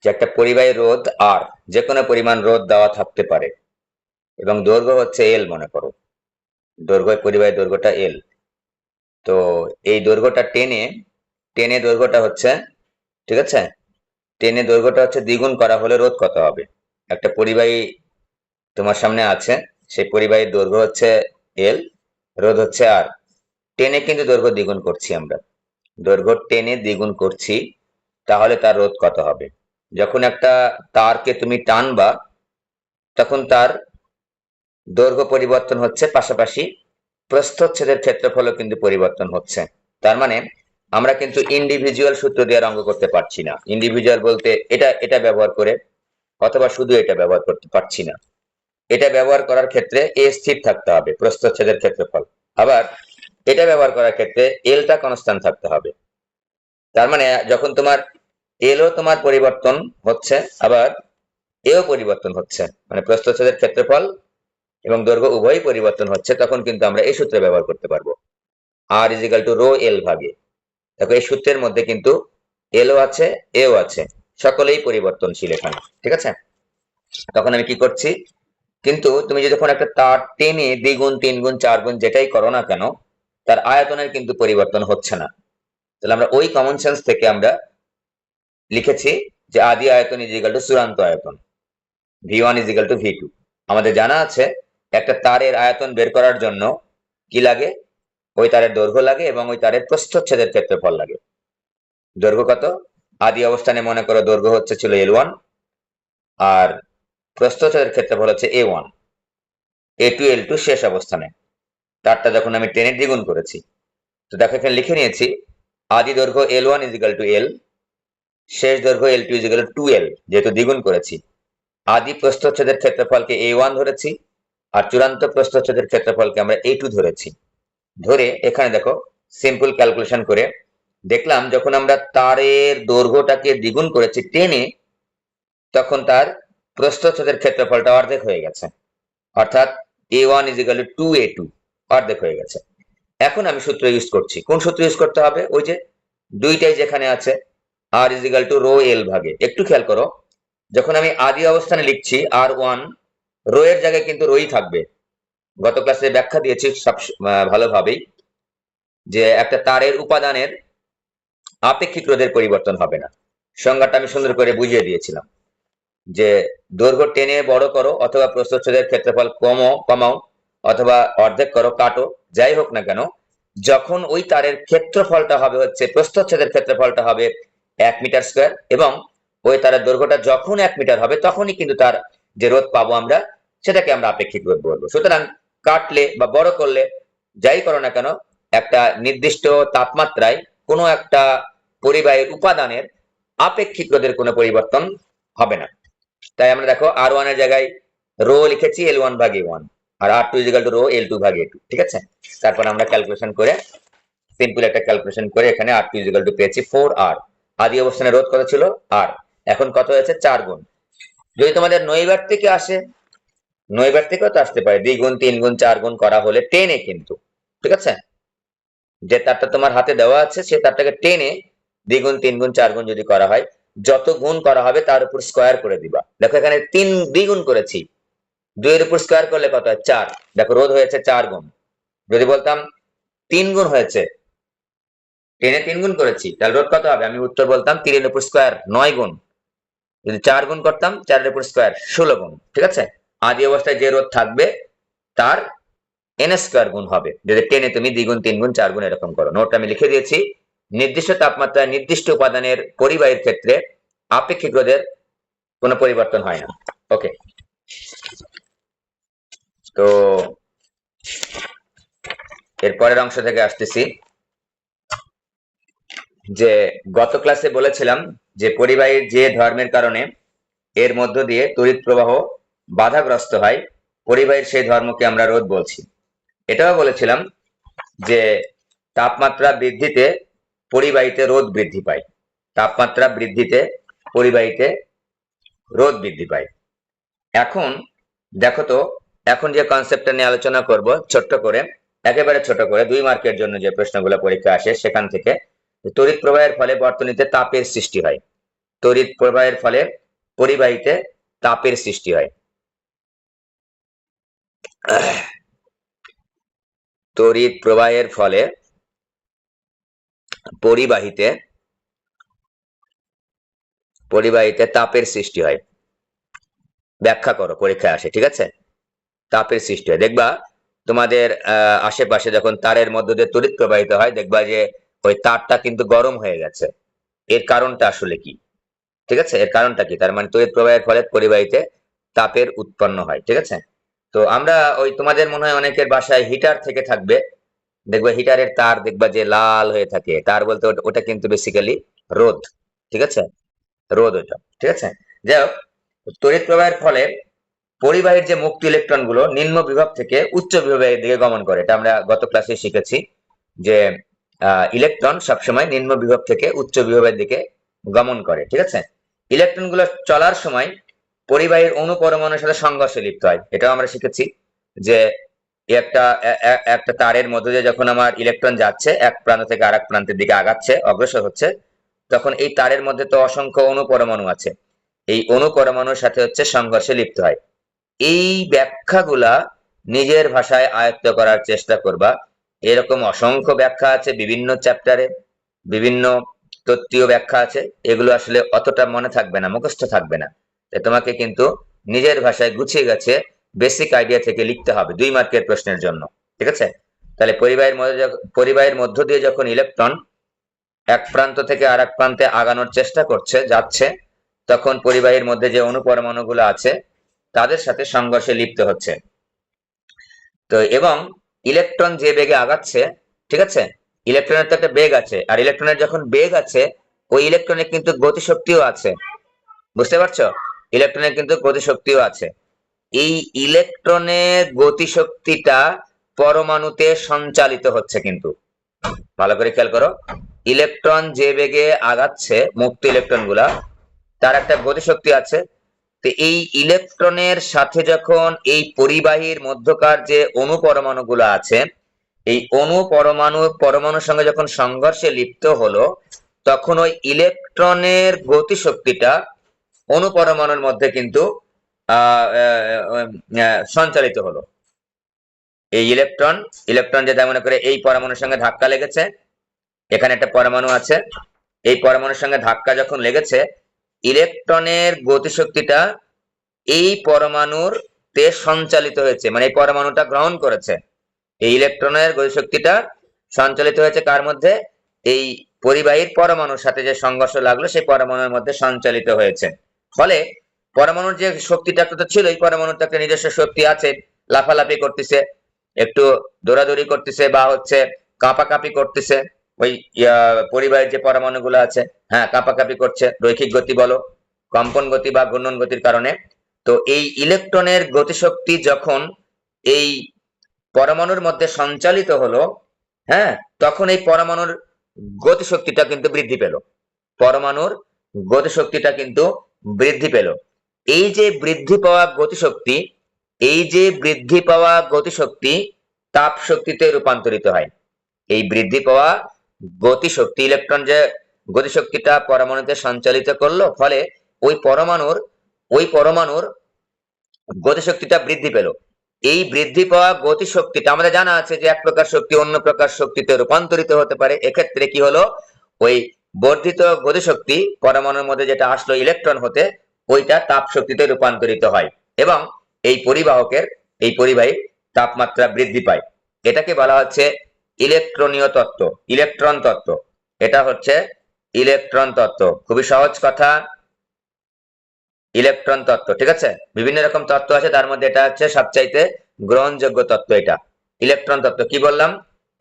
যে একটা পরিবাহী রোধ আর, যে কোনো পরিমাণ রোধ দেওয়া থাকতে পারে এবং দৈর্ঘ্য হচ্ছে এল মনে করো, দৈর্ঘ্য পরিবাহী দৈর্ঘ্যটা এল। তো এই দৈর্ঘ্যটা টেনে টেনে দৈর্ঘ্যটা হচ্ছে, ঠিক আছে, টেনে দৈর্ঘ্যটা হচ্ছে দ্বিগুণ করা হলে রোধ কত হবে। একটা পরিবাহী তোমার সামনে আছে, সেই পরিবাহীর দৈর্ঘ্য হচ্ছে এল, রোধ হচ্ছে আর, টেনে কিন্তু দৈর্ঘ্য দ্বিগুণ করছি আমরা, দৈর্ঘ্য টেনে দ্বিগুণ করছি, তাহলে তার রোধ কত হবে। যখন একটা তারকে তুমি টানবা তখন তার দৈর্ঘ্য পরিবর্তন হচ্ছে, পাশাপাশি প্রস্থচ্ছেদের ক্ষেত্রফলও কিন্তু পরিবর্তন হচ্ছে। তার মানে আমরা কিন্তু ইন্ডিভিজুয়াল সূত্র দিয়ে অঙ্ক করতে পারছি না। ইন্ডিভিজুয়াল বলতে এটা এটা ব্যবহার করে অথবা শুধু এটা ব্যবহার করতে পারছি না। এটা ব্যবহার করার ক্ষেত্রে এ স্থির থাকতে হবে, প্রস্থচ্ছেদের ক্ষেত্রফল। আবার এটা ব্যবহার করার ক্ষেত্রে এলটা কনস্ট্যান্ট থাকতে হবে। তার মানে যখন তোমার এলও তোমার পরিবর্তন হচ্ছে, আবার এও পরিবর্তন হচ্ছে, মানে প্রস্থচ্ছেদের ক্ষেত্রফল এবং দৈর্ঘ্য উভয়ই পরিবর্তন হচ্ছে, তখন কিন্তু আমরা এই সূত্র ব্যবহার করতে পারবো, R is equal to rho L ভাগে। দেখো এই সূত্রের মধ্যে কিন্তু এলও আছে, এও আছে, সকলেই পরিবর্তনশীল এখানে, ঠিক আছে। তখন আমি কি করছি, কিন্তু তুমি যখন একটা তার টেনে দ্বিগুণ তিন গুণ চার গুণ যেটাই করো না কেন, তার আয়তনের কিন্তু পরিবর্তন হচ্ছে না। তাহলে আমরা ওই কমন সেন্স থেকে আমরা লিখেছি যে আদি আয়তন ইজ ইকাল টু চূড়ান্ত আয়তন, V1 is equal two V2। আমাদের জানা আছে একটা তারের আয়তন বের করার জন্য কি লাগে, ওই তারের দৈর্ঘ্য লাগে এবং ওই তারের প্রস্থচ্ছেদের ক্ষেত্রফল লাগে। দৈর্ঘ্য কত, আদি অবস্থানে মনে করো দৈর্ঘ্য হচ্ছে ছিল L1, আর প্রস্থচ্ছেদের ক্ষেত্রফল হচ্ছে A1, A2 L2 শেষ অবস্থানে, তারটা যখন আমি টেনে দ্বিগুণ করেছি। তো দেখো এখানে লিখে নিয়েছি আদি দৈর্ঘ্য L1 is equal two L, শেষ দৈর্ঘ্য L2 is equal two 2L, যেহেতু দ্বিগুণ করেছি। আদি প্রস্থচ্ছেদের ক্ষেত্রফলকে A1 ধরেছি, আর চূড়ান্ত প্রস্থচ্ছেদের ক্ষেত্রফলকে আমরা A2 ধরেছি। ধরে এখানে দেখো সিম্পল ক্যালকুলেশন করে দেখলাম যখন আমরা তারের দৈর্ঘ্যটাকে দ্বিগুণ করেছি টেনে, তখন তার প্রস্থচ্ছেদের ক্ষেত্রফলটা অর্ধেক হয়ে গেছে, অর্থাৎ A1 is equal two 2A2, অর্ধেক হয়ে গেছে। এখন আমি সূত্র ইউজ করছি, কোন সূত্র ইউজ করতে হবে, ওই যে দুইটাই যেখানে আছে, R is equal to rho L ভাগে। একটু খেয়াল করো, যখন আমি আদি অবস্থানে লিখছি R1, রো এর জায়গায় কিন্তু রোই থাকবে। গত ক্লাসে ব্যাখ্যা দিয়েছি সব ভালোভাবেই, যে একটা তারের উপাদানের আপেক্ষিক রোধের পরিবর্তন হবে না। সংজ্ঞাটা আমি সুন্দর করে বুঝিয়ে দিয়েছিলাম যে দৈর্ঘ্য টেনে বড় করো অথবা প্রস্থচ্ছেদের ক্ষেত্রফল কমাও অথবা অর্ধেক করো, কাটো, যাই হোক না কেন, যখন ওই তারের ক্ষেত্রফলটা হবে হচ্ছে, প্রস্থচ্ছেদের ক্ষেত্রফলটা হবে 1 মিটার স্কয়ার, এবং ওই তারের দৈর্ঘ্যটা যখন 1 মিটার হবে তখনই কিন্তু তার যে রোধ পাবো আমরা, সেটাকে আমরা আপেক্ষিক রোধ বলবো। সুতরাং কাটলে বা বড় করলে যাই করো না কেন, একটা নির্দিষ্ট তাপমাত্রায় কোনো একটা পরিবাহীর উপাদানের আপেক্ষিক রোধের কোনো পরিবর্তন হবে না। তাই আমরা দেখো R1 এর জায়গায় রো লিখেছি L1 ভাগ A1, আর R2 is equal to rho L2 ভাগ A2, ঠিক আছে। তারপর আমরা ক্যালকুলেশন করে, সিম্পল একটা ক্যালকুলেশন করে এখানে R2 ইজ ইকুয়াল টু পেয়েছি 4R। আদি অবস্থানে রোধ কত ছিল R, এখন কত হয়েছে 4 গুণ। যদি তোমাদের নৈবার থেকে আসে, নৈবার থেকেও তো আসতে পারে, 2 গুণ 3 গুণ 4 গুণ করা হলে টেনে কিন্তু, ঠিক আছে, যে তারটা তোমার হাতে দেওয়া আছে সে তারটাকে টেনে 2 গুণ 3 গুণ 4 গুণ যদি করা হয়, যত গুণ করা হবে তার উপর স্কয়ার করে দিবা। দেখো এখানে 3 দ্বিগুণ করেছি, 2 এর উপর স্কয়ার করলে কত হয় 4, দেখো রোধ হয়েছে 4 গুণ। যদি বলতাম 3 গুণ হয়েছে, টেনে 3 গুণ করেছি, তাহলে রোধ কত হবে, আমি উত্তর বলতাম 3 এর উপর স্কয়ার 9 গুণ। যদি 4 গুণ করতাম 4 এর উপর স্কয়ার 16 গুণ, ঠিক আছে। আদি অবস্থায় যে রোধ থাকবে তার n স্কয়ার গুণ হবে, যদি টেনে তুমি 2 গুণ 3 গুণ 4 গুণ এরকম করো। নোট আমি লিখে দিয়েছি, নির্দিষ্ট তাপমাত্রায় নির্দিষ্ট উপাদানের পরিবাহীর ক্ষেত্রে আপেক্ষিক রোধের কোনো পরিবর্তন হয় না। ওকে, তো এর পরের অংশ থেকে আসতেছি, যে গত ক্লাসে বলেছিলাম যে পরিবাহীর যে ধর্মের কারণে এর মধ্য দিয়ে তড়িৎ প্রবাহ বাধাগ্রস্ত হয়, পরিবাহীর সেই ধর্মকে আমরা রোধ বলছি। এটাও বলেছিলাম যে তাপমাত্রা বৃদ্ধিতে পরিবাহীতে রোধ বৃদ্ধি পায়, তাপমাত্রা বৃদ্ধিতে পরিবাহীতে রোধ বৃদ্ধি পায়। এখন দেখো তো, এখন যে কনসেপ্টটা নিয়ে আলোচনা করব ছোট্ট করে, একেবারে ছোট করে, 2 মার্কের জন্য যে প্রশ্নগুলো পরীক্ষা আসে সেখান থেকে, তড়িৎ প্রবাহের ফলে বর্তনীতে তাপের সৃষ্টি হয়। তড়িৎ প্রবাহের ফলে পরিবাহীতে তাপের সৃষ্টি হয়। তড়িৎ প্রবাহের ফলে পরিবাহীতে তাপের সৃষ্টি হয়। ব্যাখ্যা করো, পরীক্ষায় আসে, ঠিক আছে? তাপের সৃষ্টি হয়, দেখবা তোমাদের আশেপাশে যখন তারের মধ্য দিয়ে তড়িৎ প্রবাহিত হয়, দেখবা যে ওই তারটা কিন্তু গরম হয়ে গেছে। এর কারণটা আসলে কি? ঠিক আছে, এর কারণটা কি? তার মানে তড়িৎ প্রবাহের ফলে পরিবাহীতে তাপের উৎপন্ন হয়, ঠিক আছে? তো আমরা ওই তোমাদের মনে হয় অনেকের বাসায় হিটার থেকে থাকবে, দেখবা হিটারের তার দেখবা যে লাল হয়ে থাকে, তার বলতে ওটা কিন্তু বেসিক্যালি রোদ, ঠিক আছে? রোদ ওটা, ঠিক আছে? যাই হোক, তড়িৎ প্রবাহের ফলে পরিবাহীর যে মুক্ত ইলেকট্রন গুলো নিম্ন বিভব থেকে উচ্চ বিভবের দিকে গমন করে, এটা আমরা গত ক্লাসে শিখেছি যে ইলেকট্রন সবসময় নিম্ন বিভব থেকে উচ্চ বিভবের দিকে গমন করে, ঠিক আছে? ইলেকট্রন গুলো চলার সময় পরিবাহীর অণু পরমাণুর সাথে সংঘর্ষে লিপ্ত হয়, এটাও আমরা শিখেছি যে একটা তারের মধ্যে দিয়ে যখন আমার ইলেকট্রন যাচ্ছে এক প্রান্ত থেকে আরেক প্রান্তের দিকে আগাচ্ছে, অগ্রসর হচ্ছে, তখন এই তারের মধ্যে তো অসংখ্য অণু পরমাণু আছে, এই অণু পরমাণুর সাথে হচ্ছে সংঘর্ষে লিপ্ত হয়। এই ব্যাখ্যাগুলা নিজের ভাষায় আয়ত্ত করার চেষ্টা করবা। এরকম অসংখ্য ব্যাখ্যা আছে বিভিন্ন চ্যাপ্টারে, বিভিন্ন তত্ত্বীয় ব্যাখ্যা আছে, এগুলো আসলে অতটা মনে থাকবে না, মুখস্থ থাকবে না। তোমাকে কিন্তু নিজের ভাষায় গুছিয়ে গেছে বেসিক আইডিয়া থেকে লিখতে হবে 2 মার্কের প্রশ্নের জন্য, ঠিক আছে? তাহলে পরিবাহীর মধ্য দিয়ে যখন ইলেকট্রন এক প্রান্ত থেকে আরেক প্রান্তে আগানোর চেষ্টা যাচ্ছে, তখন পরিবাহীর মধ্যে যে অণু পরমাণুগুলো আছে তাদের সাথে সংঘর্ষে লিপ্ত হচ্ছে। তো এবং ইলেকট্রন যে বেগে আগাচ্ছে, ঠিক আছে, ইলেকট্রনের তো একটা বেগ আছে, আর ইলেকট্রনের যখন বেগ আছে ওই ইলেকট্রনের কিন্তু গতিশক্তিও আছে, বুঝতে পারছো? ইলেকট্রনের কিন্তু গতিশক্তিও আছে। এই ইলেকট্রনের গতিশক্তিটা পরমাণুতে সঞ্চালিত হচ্ছে, কিন্তু ভালো করে খেয়াল করো, ইলেকট্রন যে বেগে আগাচ্ছে মুক্ত ইলেকট্রন গুলা, তার একটা গতিশক্তি আছে। তো এই ইলেকট্রনের সাথে যখন এই পরিবাহীর মধ্যকার যে অণু পরমাণু গুলো আছে, এই পরমাণুর সঙ্গে যখন সংঘর্ষে লিপ্ত হলো, তখন ওই ইলেকট্রনের গতিশক্তিটা অণু পরমাণুর মধ্যে কিন্তু সঞ্চালিত হলো। এই ইলেকট্রন যেটা মনে করে এই পরমাণুর সঙ্গে ধাক্কা লেগেছে, এখানে একটা পরমাণু আছে, এই পরমাণুর সঙ্গে ধাক্কা যখন লেগেছে, ইলেকট্রনের গতিশক্তিটা এই পরমাণুর তে সঞ্চালিত হয়েছে, মানে এই পরমাণুটা গ্রহণ করেছে। এই ইলেকট্রনের গতিশক্তিটা সঞ্চালিত হয়েছে কার মধ্যে? এই পরিবাহীর পরমাণুর সাথে যে সংঘর্ষ লাগলো সেই পরমাণুর মধ্যে সঞ্চালিত হয়েছে। ফলে পরমাণুর যে শক্তিটা তো ছিল, এই পরমাণুর একটা নিজস্ব শক্তি আছে, লাফালাফি করতেছে, একটু দৌড়াদৌড়ি করতেছে, বা হচ্ছে কাঁপাকাঁপি করতেছে। ওই পরিবাহীর যে পরমাণু গুলো আছে, হ্যাঁ, কাঁপাকাঁপি করছে, রৈখিক গতি বলো, কম্পন গতি বা ঘূর্ণন গতির কারণে। তো এই ইলেকট্রনের গতিশক্তি যখন এই পরমাণুর মধ্যে সঞ্চালিত হলো, হ্যাঁ, তখন এই পরমাণুর গতিশক্তিটা কিন্তু বৃদ্ধি পেল, পরমাণুর গতিশক্তিটা কিন্তু বৃদ্ধি পেল। এই যে বৃদ্ধি পাওয়া গতিশক্তি, এই যে বৃদ্ধি পাওয়া গতিশক্তি তাপ শক্তিতে রূপান্তরিত হয়। এই বৃদ্ধি পাওয়া গতিশক্তি, ইলেকট্রন যে গতিশক্তিটা পরমাণুতে সঞ্চালিত করলো, ফলে ওই পরমাণুর গতিশক্তিটা বৃদ্ধি পেল। এই বৃদ্ধি পাওয়া গতিশক্তিটা আমাদের জানা আছে যে এক প্রকার শক্তি অন্য প্রকার শক্তিতে রূপান্তরিত হতে পারে। এক্ষেত্রে কি হলো, ওই বর্ধিত গতিশক্তি পরমাণুর মধ্যে যেটা আসলো ইলেকট্রন হতে, ওইটা তাপ শক্তিতে রূপান্তরিত হয় এবং এই পরিবাহীর তাপমাত্রা বৃদ্ধি পায়। এটাকে বলা হচ্ছে ইলেকট্রনীয় তত্ত্ব, ইলেকট্রন তত্ত্ব। এটা হচ্ছে ইলেকট্রন তত্ত্ব, খুবই সহজ কথা, ইলেকট্রন তত্ত্ব, ঠিক আছে? বিভিন্ন রকম তত্ত্ব আছে, তার মধ্যে এটা হচ্ছে সবচাইতে গ্রহণযোগ্য তত্ত্ব। এটা ইলেকট্রন তত্ত্ব। কি বললাম?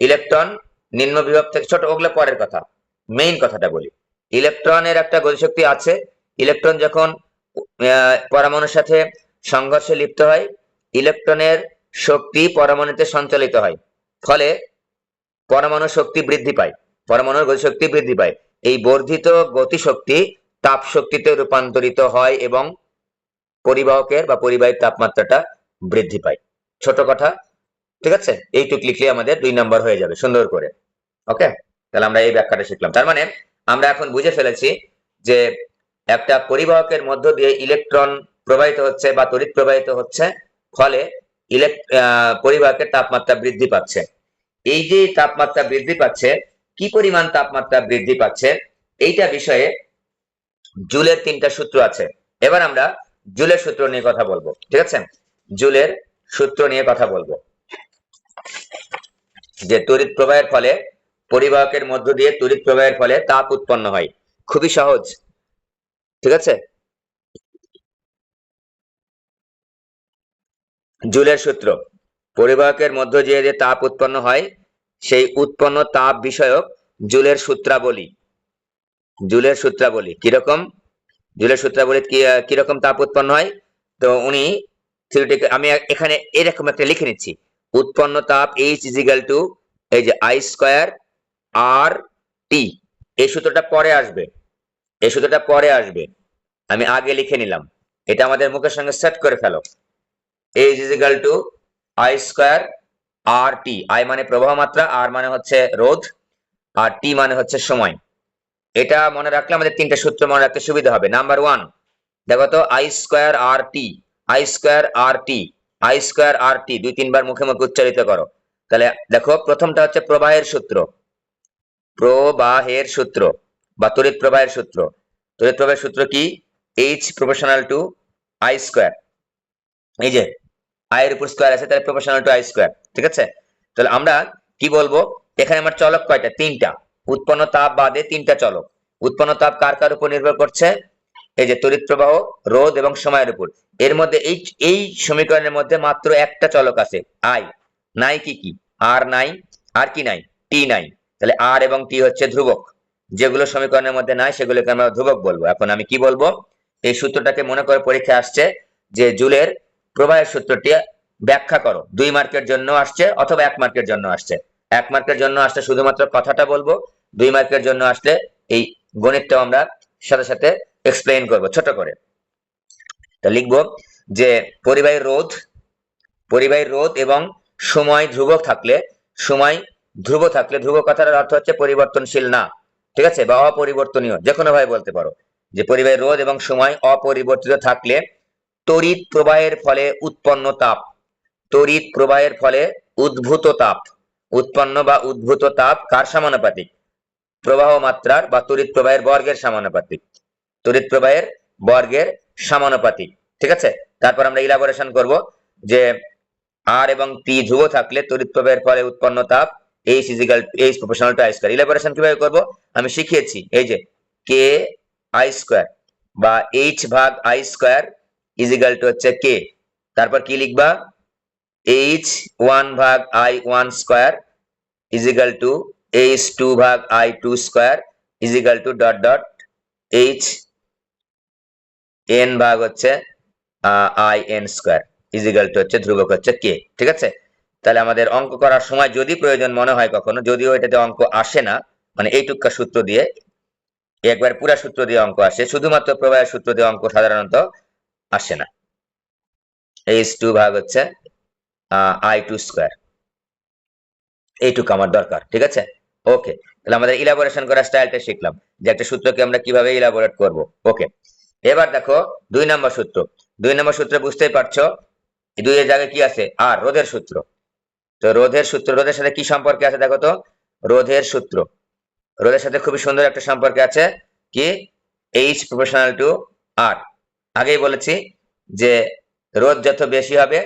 ইলেকট্রন নিম্ন বিভব থেকে ছোট, ওগুলো পরের কথা, মেইন কথাটা বলি। ইলেকট্রনের একটা গতিশক্তি আছে, ইলেকট্রন যখন পরমাণুর সাথে সংঘর্ষে লিপ্ত হয়, ইলেকট্রনের শক্তি পরমাণুতে সঞ্চালিত হয়, ফলে পরমাণু শক্তি বৃদ্ধি পায়, পরমাণুর গতিশক্তি বৃদ্ধি পায়। এই বর্ধিত গতিশক্তি তাপ শক্তিতে রূপান্তরিত হয় এবং পরিবাহকের বা পরিবাহীর তাপমাত্রাটা বৃদ্ধি পায়। ছোট কথা, ঠিক আছে? এইটুক লিখলে আমাদের 2 নম্বর হয়ে যাবে সুন্দর করে। ওকে, তাহলে আমরা এই ব্যাখ্যাটা শিখলাম। তার মানে আমরা এখন বুঝে ফেলেছি যে একটা পরিবাহকের মধ্য দিয়ে ইলেকট্রন প্রবাহিত হচ্ছে বা তড়িৎ প্রবাহিত হচ্ছে, ফলে পরিবাহকের তাপমাত্রা বৃদ্ধি পাচ্ছে। এই যে তাপমাত্রা বৃদ্ধি পাচ্ছে, কি পরিমাণ তাপমাত্রা বৃদ্ধি পাচ্ছে, এইটা বিষয়ে জুলের 3টা সূত্র আছে। এবার আমরা জুলের সূত্র নিয়ে কথা বলবো, ঠিক আছে? জুলের সূত্র নিয়ে কথা বলবো যে তড়িৎ প্রবাহের ফলে, পরিবাহকের মধ্য দিয়ে তড়িৎ প্রবাহের ফলে তাপ উৎপন্ন হয়। খুবই সহজ, ঠিক আছে? জুলের সূত্র, পরিবাহকের মধ্য দিয়ে যে তাপ উৎপন্ন হয়, সেই উৎপন্ন তাপ বিষয়ক জুলের সূত্রাবলী। জুলের সূত্রাবলী কিরকম? জুলের সূত্রাবলী কিরকম তাপ উৎপন্ন হয়? তো উনি থিওরিটিক্যাল, আমি এখানে এরকম একটা লিখে নিচ্ছি, উৎপন্ন তাপ H ইজ ইকুয়াল টু, এই যে I স্কয়ার আর টি। এই সূত্রটা পরে আসবে, এই সূত্রটা পরে আসবে, আমি আগে লিখে নিলাম। এটা আমাদের মুখের সঙ্গে সেট করে ফেলো। H is equal to I square R t. I মানে প্রবাহ মাত্রা, আর মানে হচ্ছে রোধ, আর টি মানে হচ্ছে সময়। এটা মনে রাখলে আমাদের 3টা সূত্র মনে রাখতে সুবিধা হবে। নাম্বার 1, দেখো তো, I square R t, I square R t, I square R t 2-3 বার মুখে মুখে উচ্চারিত করো। তাহলে দেখো, প্রথমটা হচ্ছে প্রবাহের সূত্র, প্রবাহের সূত্র বা তড়িৎ প্রবাহের সূত্র। তড়িৎ প্রবাহের সূত্র কি? H proportional to I square. এই যে I এর উপর স্কয়ার আছে, তাহলে প্রপোর্শনাল টু I স্কয়ার, ঠিক আছে? তাহলে আমরা কি বলবো, এখানে আমার চলক কয়টা? 3টা। উৎপন্ন তাপ বাদে 3টা চলক। উৎপন্ন তাপ কার কার উপর নির্ভর করছে? এই যে তড়িৎ প্রবাহ, রোধ এবং সময়ের উপর। এর মধ্যে এই সমীকরণের মধ্যে মাত্র একটা চলক আছে, I। নাই কি কি? আর নাই, আর কি নাই? টি নাই। তাহলে আর এবং টি হচ্ছে ধ্রুবক। যেগুলো সমীকরণের মধ্যে নাই সেগুলোকে আমরা ধ্রুবক বলবো। এখন আমি কি বলবো, এই সূত্রটাকে মনে করে পরীক্ষায় আসছে যে জুলের প্রবাহের সূত্রটি ব্যাখ্যা করো। 2 মার্কের জন্য আসছে অথবা 1 মার্কের জন্য আসছে। 1 মার্কের জন্য আসলে শুধুমাত্র কথাটা বলবো, 2 মার্কের জন্য আসলে এই গণিতটা আমরা সাথে সাথে এক্সপ্লেইন করব ছোট করে। তা লিখবো যে পরিবাহী রোধ এবং সময় ধ্রুবক থাকলে, সময় ধ্রুব থাকলে, ধ্রুব কথার অর্থ হচ্ছে পরিবর্তনশীল না, ঠিক আছে, বা অপরিবর্তনীয়, যে কোনো ভাবে বলতে পারো। যে পরিবাহী রোধ এবং সময় অপরিবর্তিত থাকলে তড়িৎ প্রবাহের ফলে উৎপন্ন তাপ, তড়িৎ প্রবাহের ফলে উদ্ভূত তাপ, উৎপন্ন বা উদ্ভূত তাপ কার সমানুপাতিক? প্রবাহ মাত্রার বা তড়িৎ প্রবাহের বর্গের সমানুপাতিক। তড়িৎ প্রবাহের বর্গের সমানুপাতিক, ঠিক আছে? তারপর আমরা ইলাবোরেশন করব যে আর এবং টি ধ্রুব থাকলে তড়িৎ প্রবাহের ফলে উৎপন্ন তাপ H is equal two H proportional to I square. Elaboration কিভাবে করব আমি শিখিয়েছি, এই যে K I স্কয়ার বা H ভাগ I square is equal two হচ্ছে K। তারপর কি লিখবা? H1 ভাগ I1 square is equal two H2 ভাগ I2 square is equal two dot dot Hn ভাগ হচ্ছে IN square is equal two হচ্ছে ধ্রুবক হচ্ছে K, ঠিক আছে? তাহলে আমাদের অঙ্ক করার সময় যদি প্রয়োজন মনে হয় কখনো, যদিও এটাতে অঙ্ক আসে না, মানে এইটুকা সূত্র দিয়ে, একবার পুরা সূত্র দিয়ে অঙ্ক আসে, শুধুমাত্র প্রবাহের সূত্র দিয়ে অঙ্ক সাধারণত আসে না। H2 ভাগ হচ্ছে I2 স্কয়ার, এইটুকু আমার দরকার, ঠিক আছে? ওকে, তাহলে আমাদের ইলাবোরেশন করার স্টাইলটা শিখলাম, যে একটা সূত্রকে আমরা কিভাবে ইলাবোরেট করব। ওকে, এবার দেখো 2 নম্বর সূত্র। 2 নম্বর সূত্রে বুঝতেই পারছো 2 এর জায়গায় কি আছে? আর রোধের সূত্র। তো রোধের সূত্র, রোধের সাথে কি সম্পর্কে আছে দেখো তো? রোধের সূত্র, রোধের সাথে খুবই সুন্দর একটা সম্পর্ক আছে, কি? H proportional to R। আগেই বলেছি যে রোধ যত বেশি হবে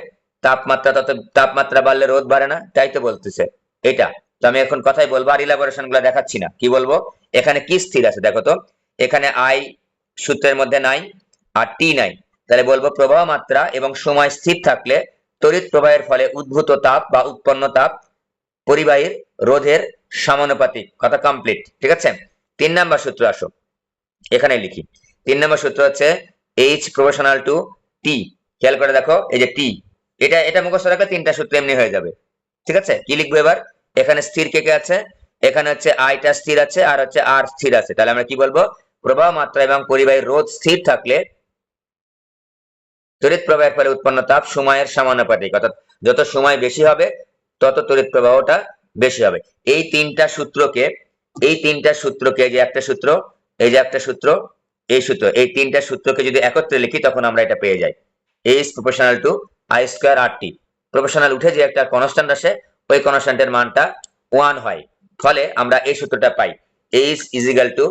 তাপমাত্রা বাড়লে রোধ বাড়ে না, তাই তো বলতেছে এটা। তো আমি এখন কথাই বলবো, আর ইলাবোরেশন গুলো দেখাচ্ছি না। কি বলবো, এখানে কি স্থির আছে দেখো তো? এখানে I সূত্রের মধ্যে নাই আর টি নাই, তাহলে বলবো প্রবাহ মাত্রা এবং সময় স্থির থাকলে তড়িৎ প্রবাহের ফলে উদ্ভূত তাপ বা উৎপন্ন তাপ পরিবাহীর রোধের সমানুপাতিক। কথা কমপ্লিট, ঠিক আছে? 3 নাম্বার সূত্র আসো, এখানে লিখি। 3 নম্বর সূত্র হচ্ছে H প্রপোর্শনাল টু টি। খেয়াল করে দেখো, এই যে টি, এটা মুখস্থ রাখলে 3টা সূত্র এমনি হয়ে যাবে, ঠিক আছে? কি লিখবো এবার? এখানে স্থির কে কে আছে? এখানে হচ্ছে আইটা স্থির আছে আর হচ্ছে আর স্থির আছে। তাহলে আমরা কি বলবো? প্রবাহ মাত্রা এবং পরিবাহীর রোধ স্থির থাকলে তড়িৎ প্রবাহের ফলে উৎপন্ন তাপ সময়ের সমানুপাতিক, অর্থাৎ যত সময় বেশি হবে তত তড়িৎ প্রবাহটা বেশি হবে। এই 3টা সূত্রকে, এই 3টা সূত্রকে, যে একটা সূত্র, এই যে একটা সূত্র, এই সূত্র, এই তিনটা সূত্রকে যদি একত্রে লিখি তখন আমরা এটা পেয়ে যাই, A is proportional to I square RT। Proportional উঠে যে একটা কনস্ট্যান্ট আসে, ওই কনস্ট্যান্টের মানটা 1 হয়, ফলে আমরা এই সূত্রটা পাই, A is equal to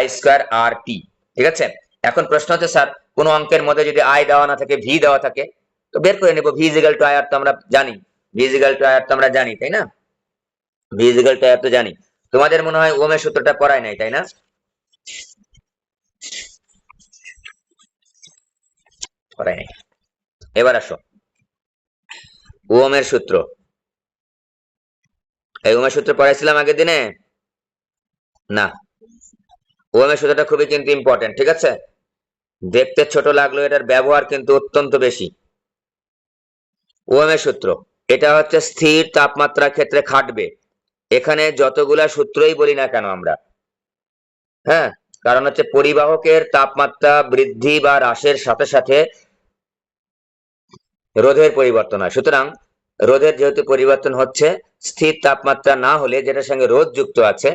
I square RT। ঠিক আছে, এখন প্রশ্ন হচ্ছে স্যার কোন অঙ্কের মধ্যে যদি I দেওয়া না থাকে, V দেওয়া থাকে, তো বের করে নেব V is equal to I, আর তো আমরা জানি V is equal to I, আর তো আমরা জানি, তাই না? V is equal to I তো জানি। তোমাদের মনে হয় ওহমের সূত্রটা পড়ায় নাই, তাই না? পড়ায় নাই। এবার আসো ওহমের সূত্র, এই ওহমের সূত্র পড়াইছিলাম আগের দিনে না? ওহমের সূত্রটা খুবই কিন্তু ইম্পর্টেন্ট, ঠিক আছে? দেখতে ছোট লাগলেও এটার ব্যবহার কিন্তু অত্যন্ত বেশি। ওহমের সূত্র, এটা হচ্ছে স্থির তাপমাত্রার ক্ষেত্রে খাটবে। এখানে যতগুলা সূত্রই বলি না কেন আমরা, হ্যাঁ, কারণ হচ্ছে পরিবাহকের তাপমাত্রা বৃদ্ধি বা হ্রাসের সাথে সাথে রোধের পরিবর্তন হয়। সুতরাং রোধের যেহেতু পরিবর্তন হচ্ছে, স্থির তাপমাত্রা না হলে যেটার সঙ্গে রোধ যুক্ত আছে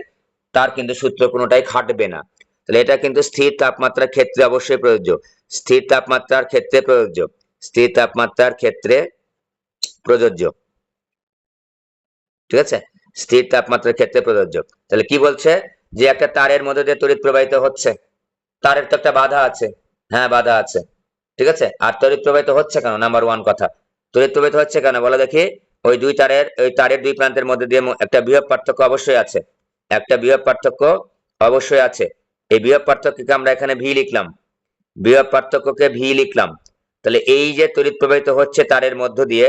তার কিন্তু সূত্র কোনোটাই খাটবে না। তাহলে এটা কিন্তু স্থির তাপমাত্রার ক্ষেত্রে অবশ্যই প্রযোজ্য, স্থির তাপমাত্রার ক্ষেত্রে প্রযোজ্য, স্থির তাপমাত্রার ক্ষেত্রে প্রযোজ্য। ঠিক আছে, স্থির তাপমাত্রার ক্ষেত্রে প্রযোজ্য। তাহলে কি বলছে, যে একটা তারের মধ্যে দিয়ে তড়িৎ প্রবাহিত হচ্ছে, তারের তো একটা বাধা আছে, হ্যাঁ বাধা আছে, ঠিক আছে, আর তড়িৎ প্রবাহিত হচ্ছে কেন? নাম্বার ওয়ান কথা, তড়িৎ প্রবাহিত হচ্ছে কেন বলো দেখি? ওই তারের দুই প্রান্তের মধ্যে দিয়ে একটা বৃহৎ পার্থক্য অবশ্যই আছে, একটা বৃহৎ পার্থক্য অবশ্যই আছে। এই বৃহৎ পার্থক্যকে আমরা এখানে ভি লিখলাম, বৃহৎ পার্থক্যকে ভি লিখলাম। তাহলে এই যে তড়িৎ প্রবাহিত হচ্ছে তারের মধ্য দিয়ে,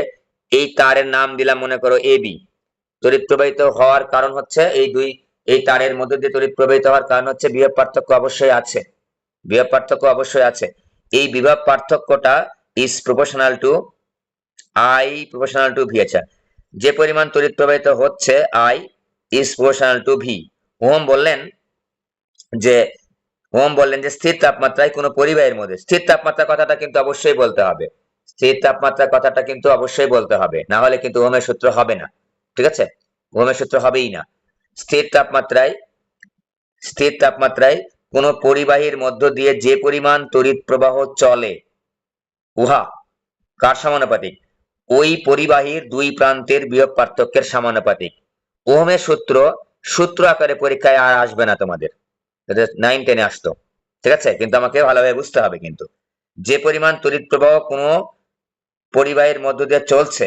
এই তারের নাম দিলাম মনে করো এ বি। তড়িৎ প্রবাহিত হওয়ার কারণ হচ্ছে এই তারের মধ্য দিয়ে তড়িৎ প্রবাহিত হওয়ার কারণ হচ্ছে বিভব পার্থক্য অবশ্যই আছে, বিভব পার্থক্য অবশ্যই আছে। এই বিভব পার্থক্যটা is proportional to I proportional to V. আচ্ছা, যে পরিমাণ তড়িৎ প্রবাহিত হচ্ছে I is proportional to V. Ohm বললেন যে স্থির তাপমাত্রায় কোনো পরিবাহীর মধ্যে, স্থির তাপমাত্রা কথাটা কিন্তু অবশ্যই বলতে হবে, স্থির তাপমাত্রা কথাটা কিন্তু অবশ্যই বলতে হবে, না হলে কিন্তু ওহমের সূত্র হবে না। ঠিক আছে, ওহমের সূত্র হবেই না। স্থির তাপমাত্রায়, স্থির তাপমাত্রায় কোন পরিবাহীর মধ্য দিয়ে যে পরিমাণ তড়িৎ প্রবাহ চলে, উহা কার সমানুপাতিক? ওই পরিবাহীর দুই প্রান্তের বিভব পার্থক্যের সমানুপাতিক। ওহমের সূত্র সূত্র আকারে পরীক্ষায় আর আসবে না তোমাদের, 9-10 আসতো, ঠিক আছে, কিন্তু আমাকে ভালোভাবে বুঝতে হবে কিন্তু, যে পরিমাণ তড়িৎ প্রবাহ কোনো পরিবাহীর মধ্য দিয়ে চলছে,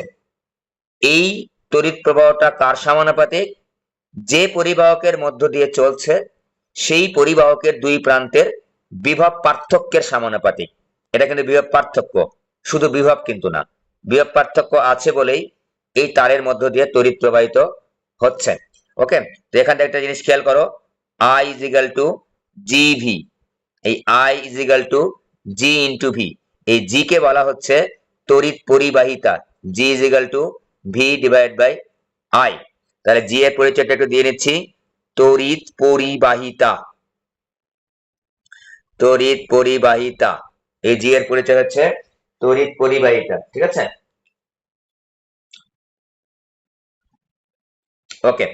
এই তড়িৎ প্রবাহটা কার সমানুপাতিক? যে পরিবাহকের মধ্য দিয়ে চলছে সেই পরিবাহকের দুই প্রান্তের বিভব পার্থক্যের সমানুপাতিক। এটা কিন্তু বিভব পার্থক্য, শুধু বিভব কিন্তু না, বিভব পার্থক্য আছে বলেই এই তারের মধ্য দিয়ে তড়িৎ প্রবাহিত হচ্ছে। ওকে, তো এখান থেকে একটা জিনিস খেয়াল করো, I is equal to GV, এই I is equal to G into V, এই G কে বলা হচ্ছে তড়িৎ পরিবাহিতা, G is equal to V divided by I। তাহলে জি এর পরিচয়টা একটু দিয়ে নিচ্ছি, তড়িৎ পরিবাহিতা, তড়িৎ পরিবাহিতা, এই জি এর পরিচয় হচ্ছে তড়িৎ পরিবাহিতা। ঠিক আছে, ওকে,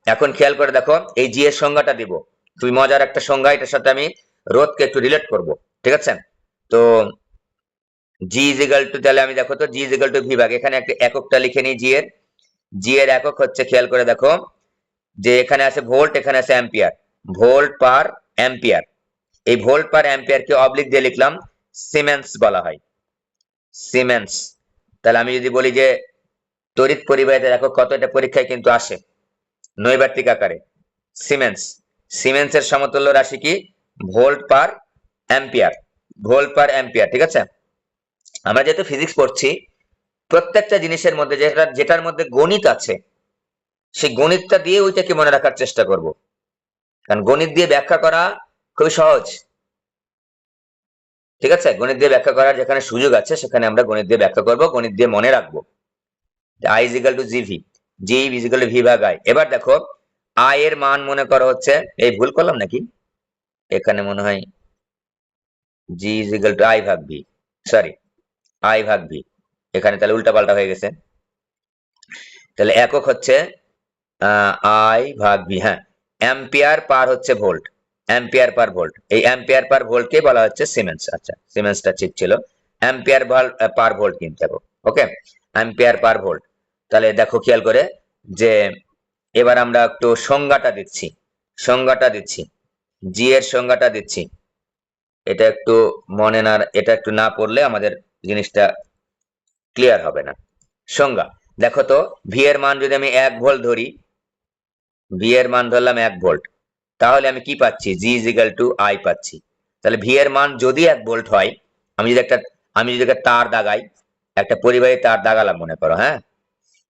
এখন খেয়াল করে দেখো এই জি এর সংজ্ঞাটা দিব, খুবই মজার একটা সংজ্ঞা, এটার সাথে আমি রোধকে একটু রিলেট করব। ঠিক আছে, তো জি ইজ ইকুয়াল টু, তাহলে আমি দেখো তো জি ইজ ইকুয়াল টু ভি ভাগ, এখানে একটা এককটা লিখে নিই, জি এর একক হচ্ছে, খেয়াল করে দেখো যে এখানে আছে ভোল্ট, এখানে আছে অ্যাম্পিয়ার, ভোল্ট পার অ্যাম্পিয়ার। এই ভোল্ট পার অ্যাম্পিয়ার কে অবলিক দিয়ে লিখলাম সিমেন্স বলা হয়, সিমেন্স। তাহলে আমি যদি বলি যে তড়িৎ পরিবাহিতার একক কত, এটা পরীক্ষায় কিন্তু আসে নৈর্ব্যক্তিক আকারে, সিমেন্স। সিমেন্সের সমতুল্য রাশি কি? ভোল্ট পার অ্যাম্পিয়ার, ভোল্ট পার অ্যাম্পিয়ার। ঠিক আছে, আমরা যেহেতু ফিজিক্স পড়ছি, প্রত্যেকটা জিনিসের মধ্যে যেটার মধ্যে গণিত আছে, সেই গণিতটা দিয়ে ওইটাকে মনে রাখার চেষ্টা করব, কারণ গণিত দিয়ে ব্যাখ্যা করা খুবই সহজ। ঠিক আছে, গণিত দিয়ে ব্যাখ্যা করার যেখানে সুযোগ আছে সেখানে আমরা গণিত দিয়ে ব্যাখ্যা করব, গণিত দিয়ে মনে রাখবো। I is equal to GV, G is equal to V ভাগ I। এবার দেখো I এর মান মনে করো হচ্ছে, এই ভুল করলাম নাকি, এখানে মনে হয় G is equal to I ভাগ V, সরি I ভাগ V, এখানে তাহলে উল্টা পাল্টা হয়ে গেছে। তাহলে একক হচ্ছে I ভাগ V, হ্যাঁ, অ্যাম্পিয়ার পার হচ্ছে ভোল্ট, অ্যাম্পিয়ার পার ভোল্ট, এই অ্যাম্পিয়ার পার ভোল্টকে বলা হচ্ছে সিমেন্স। আচ্ছা, সিমেন্সটা ঠিক ছিল, অ্যাম্পিয়ার পার ভোল্ট কিনতে হবে। ওকে, অ্যাম্পিয়ার পার ভোল্ট। তাহলে দেখো খেয়াল করে যে এবার আমরা একটু সংজ্ঞাটা দিচ্ছি, জি এর সংজ্ঞাটা দিচ্ছি। এটা একটু এটা একটু না পড়লে আমাদের জিনিসটা ক্লিয়ার হবে না। সংজ্ঞা দেখো তো, ভি এর মান যদি আমি 1 ভোল্ট ধরি, ভি এর মান ধরলাম 1 ভোল্ট, তাহলে আমি কি পাচ্ছি, জি ইজ ইকুয়াল টু আই পাচ্ছি। তাহলে ভি এর মান যদি 1 ভোল্ট হয়, আমি যদি একটা তার দাগাই, একটা পরিবাহী তার দাগালাম মনে করো, হ্যাঁ,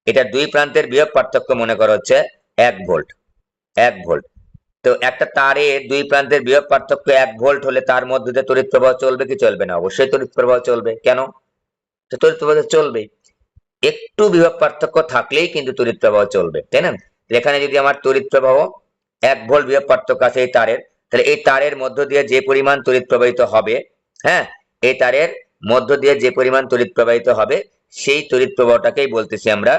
এটা দুই প্রান্তের বিভব পার্থক্য মনে করো হচ্ছে 1 ভোল্ট, 1 ভোল্ট। তো একটা তারের দুই প্রান্তের বিভব পার্থক্য 1 ভোল্ট হলে তার মধ্যে দিয়ে তড়িৎ প্রবাহ চলবে কি চলবে না? অবশ্যই তড়িৎ প্রবাহ চলবে। কেন? তো তড়িৎ প্রবাহ চলবে, একটু বিভব পার্থক্য থাকলেই কিন্তু তড়িৎ প্রবাহ চলবে, তাই না? এখানে যদি আমার তড়িৎ প্রবাহ 1 ভোল্ট বিভব পার্থক্য আছে এই তারের, তাহলে এই তারের মধ্য দিয়ে যে পরিমাণ তড়িৎ প্রবাহিত হবে, হ্যাঁ, এই তারের মধ্য দিয়ে যে পরিমাণ তড়িৎ প্রবাহিত হবে সেই তড়িৎ প্রবাহটাকেই বলতেছি আমরা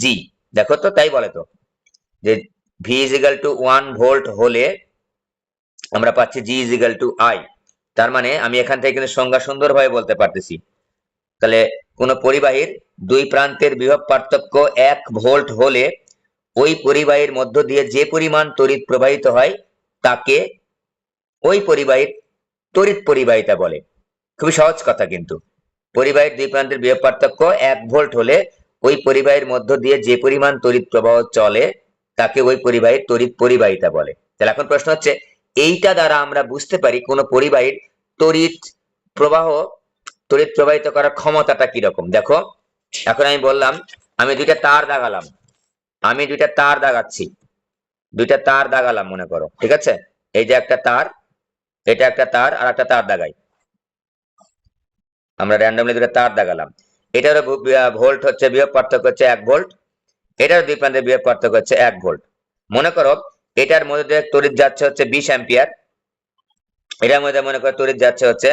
জি। দেখো তো, তাই বলে তো যে V is equal two 1 volt হলে আমরা পাচ্ছি জি ইজ ইকুয়াল টু আই। তার মানে আমি এখান থেকে কিন্তু সংজ্ঞা সুন্দরভাবে বলতে পারতেছি। তাহলে কোন পরিবাহীর দুই প্রান্তের বিভব পার্থক্য 1 ভোল্ট হলে ওই পরিবাহীর মধ্য দিয়ে যে পরিমাণ তড়িৎ প্রবাহিত হয় তাকে ওই পরিবাহীর তড়িৎ পরিবাহিতা বলে। খুবই সহজ কথা কিন্তু, পরিবাহীর দুই প্রান্তের বিভব পার্থক্য 1 ভোল্ট হলে ওই পরিবাহীর মধ্য দিয়ে যে পরিমাণ তড়িৎ প্রবাহ চলে তাকে ওই পরিবাহীর তড়িৎ পরিবাহিতা বলে। তাহলে এখন প্রশ্ন হচ্ছে, এইটা দ্বারা আমরা বুঝতে পারি কোন পরিবাহীর তড়িৎ প্রবাহ তড়িৎ প্রবাহিত করার ক্ষমতাটা কিরকম। দেখো, এখন আমি বললাম আমি দুইটা তার দাগালাম, আমি দুইটা তার দাগাচ্ছি, দুইটা তার দাগালাম মনে করো, ঠিক আছে? এই যে একটা তার, এটা একটা তার, আর একটা তার দাগাই, আমরা র্যান্ডমলি দুটো তার দাগালাম। এটার ভোল্ট হচ্ছে, বিভব পার্থক্য হচ্ছে 1 ভোল্ট, এটার দুই প্রান্তের বিভব পার্থক্য হচ্ছে 1 ভোল্ট। মনে করো এটার মধ্যে দিয়ে তড়িৎ যাচ্ছে হচ্ছে 20 অ্যাম্পিয়ার, এটার মধ্যে মনে করো তড়িৎ যাচ্ছে হচ্ছে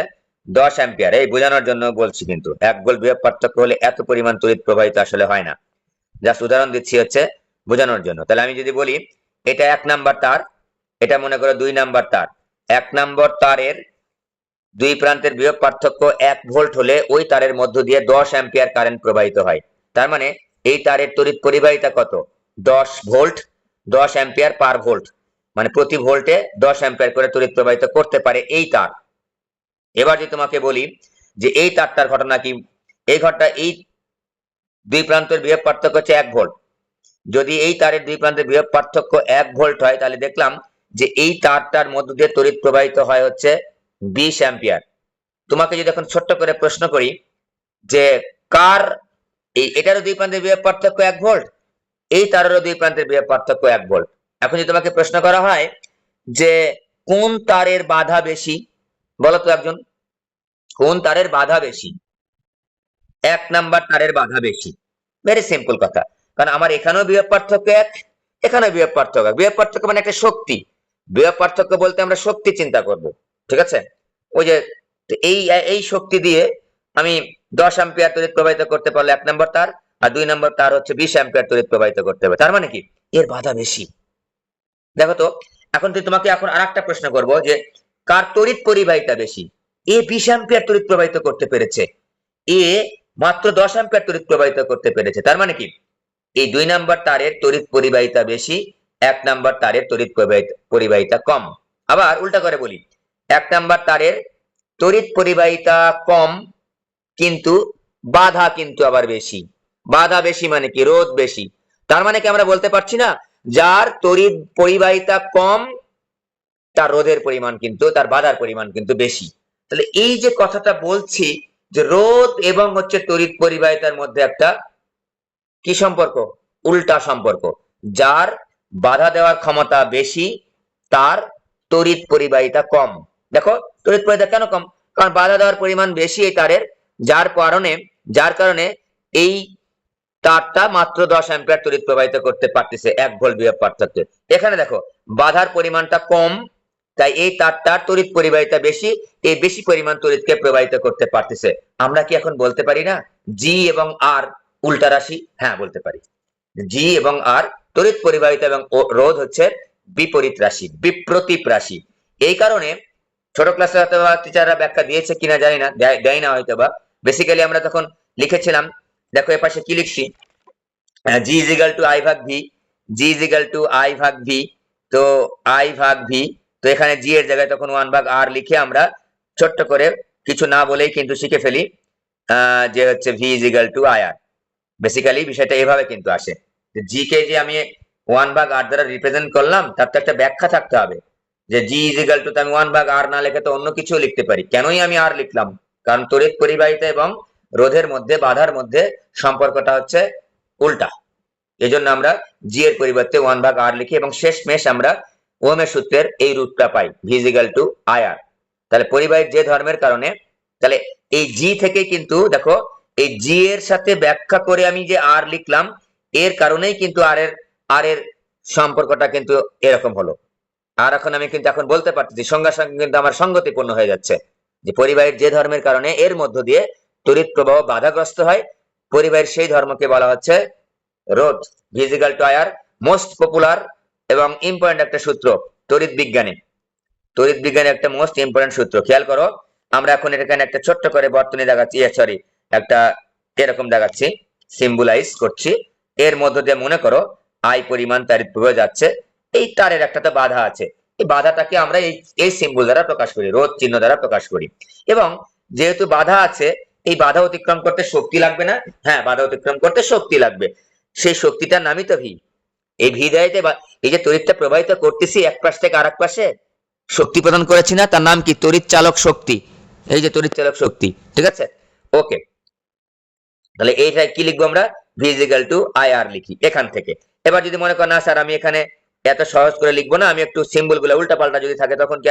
10 অ্যাম্পিয়ার। এই বোঝানোর জন্য বলছি, কিন্তু 1 ভোল্ট বিভব পার্থক্য হলে এত পরিমাণ তড়িৎ প্রবাহিত আসলে হয় না। জাস্ট উদাহরণ দিচ্ছি হচ্ছে বোঝানোর জন্য। তাহলে আমি যদি বলি এটা 1 নাম্বার তার, এটা মনে করো 2 নাম্বার তার, 1 নাম্বার তারের দুই প্রান্তের বিভব পার্থক্য 1 ভোল্ট হলে ওই তারের মধ্য দিয়ে 10 অ্যাম্পিয়ার কারেন্ট প্রবাহিত হয়। তার মানে এই তারের তড়িৎ পরিবাহিতা কত? 10 ভোল্ট, 10 অ্যাম্পিয়ার পার ভোল্ট, মানে প্রতি ভোল্টে 10 অ্যাম্পিয়ার করে তড়িৎ প্রবাহিত করতে পারে এই তার। এবার যদি তোমাকে বলি যে এই তারটার ঘটনা কি, এই ঘটনা, এই দুই প্রান্তের বিভব পার্থক্য হচ্ছে 1 ভোল্ট, যদি এই তারের দুই প্রান্তের বিভব পার্থক্য 1 ভোল্ট হয়, তাহলে দেখলাম যে এই তারটার মধ্য দিয়ে তড়িৎ প্রবাহিত হয় হচ্ছে 20 অ্যাম্পিয়ার। তোমাকে যদি এখন ছোট্ট করে প্রশ্ন করি যে কার, এটারও দুই প্রান্তের বিভব পার্থক্য 1 ভোল্ট, এই তারেরও দুই প্রান্তের বিভব পার্থক্য 1 ভোল্ট। এখন যদি তোমাকে প্রশ্ন করা হয় যে কোন তারের বাধা বেশি, বলো তো একজন, কোন তারের বাধা বেশি? 1 নাম্বার তারের বাধা বেশি। ভেরি সিম্পল কথা, কারণ আমার এখানেও বিভব পার্থক্য 1, এখানেও বিভব পার্থক্য 1। বিভব পার্থক্য মানে একটা শক্তি, বিভব পার্থক্য বলতে আমরা শক্তি চিন্তা করব, ঠিক আছে? ওই যে এই এই শক্তি দিয়ে আমি 10 অ্যাম্পিয়ার তড়িৎ প্রবাহিত করতে পারলে 1 নম্বর তার, আর 2 নম্বর তার হচ্ছে 20 অ্যাম্পিয়ার তড়িৎ প্রবাহিত করতে হবে। তার মানে কি এর বাধা বেশি। দেখো তো, এখন তোমাকে এখন আরেকটা প্রশ্ন করব যে কার তড়িৎ পরিবাহিতা বেশি? এ 20 অ্যাম্পিয়ার তড়িৎ প্রবাহিত করতে পেরেছে, এ মাত্র 10 অ্যাম্পিয়ার তড়িৎ প্রবাহিত করতে পেরেছে। তার মানে কি এই 2 নাম্বার তারের তড়িৎ পরিবাহিতা বেশি, 1 নাম্বার তারের তড়িৎ পরিবাহিতা কম। আবার উল্টা করে বলি, 1 নাম্বার তারের তড়িৎ পরিবাহিতা কম কিন্তু বাধা কিন্তু আবার বেশি। বাধা বেশি মানে কি? রোধ বেশি। তার মানে কি আমরা বলতে পারছি না যার তড়িৎ পরিবাহিতা কম তার রোধের পরিমাণ কিন্তু, তার বাধার পরিমাণ কিন্তু বেশি। তাহলে এই যে কথাটা বলছি যে রোধ এবং হচ্ছে তড়িৎ পরিবাহিতার মধ্যে একটা কি সম্পর্ক? উল্টা সম্পর্ক। যার বাধা দেওয়ার ক্ষমতা বেশি তার তড়িৎ পরিবাহিতা কম। দেখো তড়িৎ পরিবাহিতা কেন কম? কারণ বাধা দেওয়ার পরিমাণ বেশি এই তারের, যার কারণে এই তারটা মাত্র 10 অ্যাম্পিয়ার তড়িৎ প্রবাহিত করতে পারতেছে 1 ভোল্ট বিভব পার্থক্যে। এখানে দেখো বাধার পরিমাণটা কম, তাই এই তারটার তড়িৎ পরিবাহিতা বেশি, এই বেশি পরিমাণ তড়িৎকে প্রবাহিত করতে পারতেছে। আমরা কি এখন বলতে পারি না জি এবং আর উল্টা রাশি? হ্যাঁ বলতে পারি, জি এবং আর তড়িৎ পরিবাহিতা এবং রোধ হচ্ছে বিপরীত রাশি, বিপ্রতীপ রাশি। এই কারণে ছোট ক্লাসে হয়তো টিচাররা ব্যাখ্যা দিয়েছে কিনা জানি না, দেয় না হয়তো বা। বেসিক্যালি আমরা তখন লিখেছিলাম, দেখো এ পাশে কি লিখছি, জি ইজ ইকাল টু আই ভাগ V, G is equal to I ভাগ ভি। তো আই ভাগ ভি, তো এখানে জি এর জায়গায় তখন 1/r লিখে আমরা ছোট্ট করে কিছু না বলেই কিন্তু শিখে ফেলি যে হচ্ছে V is equal to I R. Basically বিষয়টা এভাবে কিন্তু আসে, জি কে যে আমি 1/r দ্বারা রিপ্রেজেন্ট করলাম, তার তো একটা ব্যাখ্যা থাকতে হবে, যে জি ইজ ইকাল টু, আমি 1/r না লিখে তো অন্য কিছু লিখতে পারি, কেনই আমি আর লিখলাম? কারণ তড়িৎ পরিবাহিতা এবং রোধের মধ্যে, বাধার মধ্যে সম্পর্কটা হচ্ছে উল্টা। এই জন্য আমরা জি এর পরিবর্তে 1/r লিখি এবং শেষমেশ আমরা ওহমের সূত্রের এই রূপটা পাই, V is equal to I R. তাহলে পরিবাহীর যে ধর্মের কারণে, তাহলে এই জি থেকে কিন্তু দেখো এই জি এর সাথে ব্যাখ্যা করে আমি যে আর লিখলাম, এর কারণেই কিন্তু আর এর সম্পর্কটা কিন্তু এরকম হলো। আর এখন আমি কিন্তু এখন বলতে পারতেছি সঙ্গে সঙ্গে কিন্তু আমার সঙ্গতিপূর্ণ হয়ে যাচ্ছে, যে পরিবাহীর যে ধর্মের কারণে এর মধ্য দিয়ে তড়িৎ প্রবাহ বাধাগ্রস্ত হয়, পরিবাহীর সেই ধর্মকে বলা হচ্ছে রোধ। V is equal to I R, most popular এবং ইম্পর্টেন্ট একটা সূত্র তড়িৎ বিজ্ঞানে, তড়িৎ বিজ্ঞানের একটা মোস্ট ইম্পর্টেন্ট সূত্র। খেয়াল করো, আমরা এখন এখানে একটা ছোট্ট করে বর্তনী দেখাচ্ছি, সরি একটা এরকম দেখাচ্ছি, সিম্বলাইজ করছি। এর মধ্য দিয়ে মনে করো আই পরিমাণ তড়িৎ প্রবাহ যাচ্ছে, এই তারের একটা তো বাধা আছে, এই বাধাটাকে আমরা এই সিম্বল দ্বারা প্রকাশ করি, রোধ চিহ্ন দ্বারা প্রকাশ করি। এবং যেহেতু বাধা আছে, এই বাধা অতিক্রম করতে শক্তি লাগবে না? হ্যাঁ, বাধা অতিক্রম করতে শক্তি লাগবে, সেই শক্তিটার নামই তো ভি। এই ভি দেয়তে এই যে তড়িৎটা প্রবাহিত করতেছি এক পাশ থেকে আর এক পাশে, শক্তি প্রদান করেছি না, তার নাম কি? তড়িৎ চালক শক্তি। এই যে তড়িৎ চালক শক্তি, ঠিক আছে? ওকে, তাহলে এইটা কি লিখবো আমরা? V is equal to I R লিখি এখান থেকে। এবার যদি মনে করেন না স্যার আমি এখানে এত সহজ করে লিখবো না, আমি একটু সিম্বল গুলো উল্টা পাল্টা যদি থাকে, তখন কি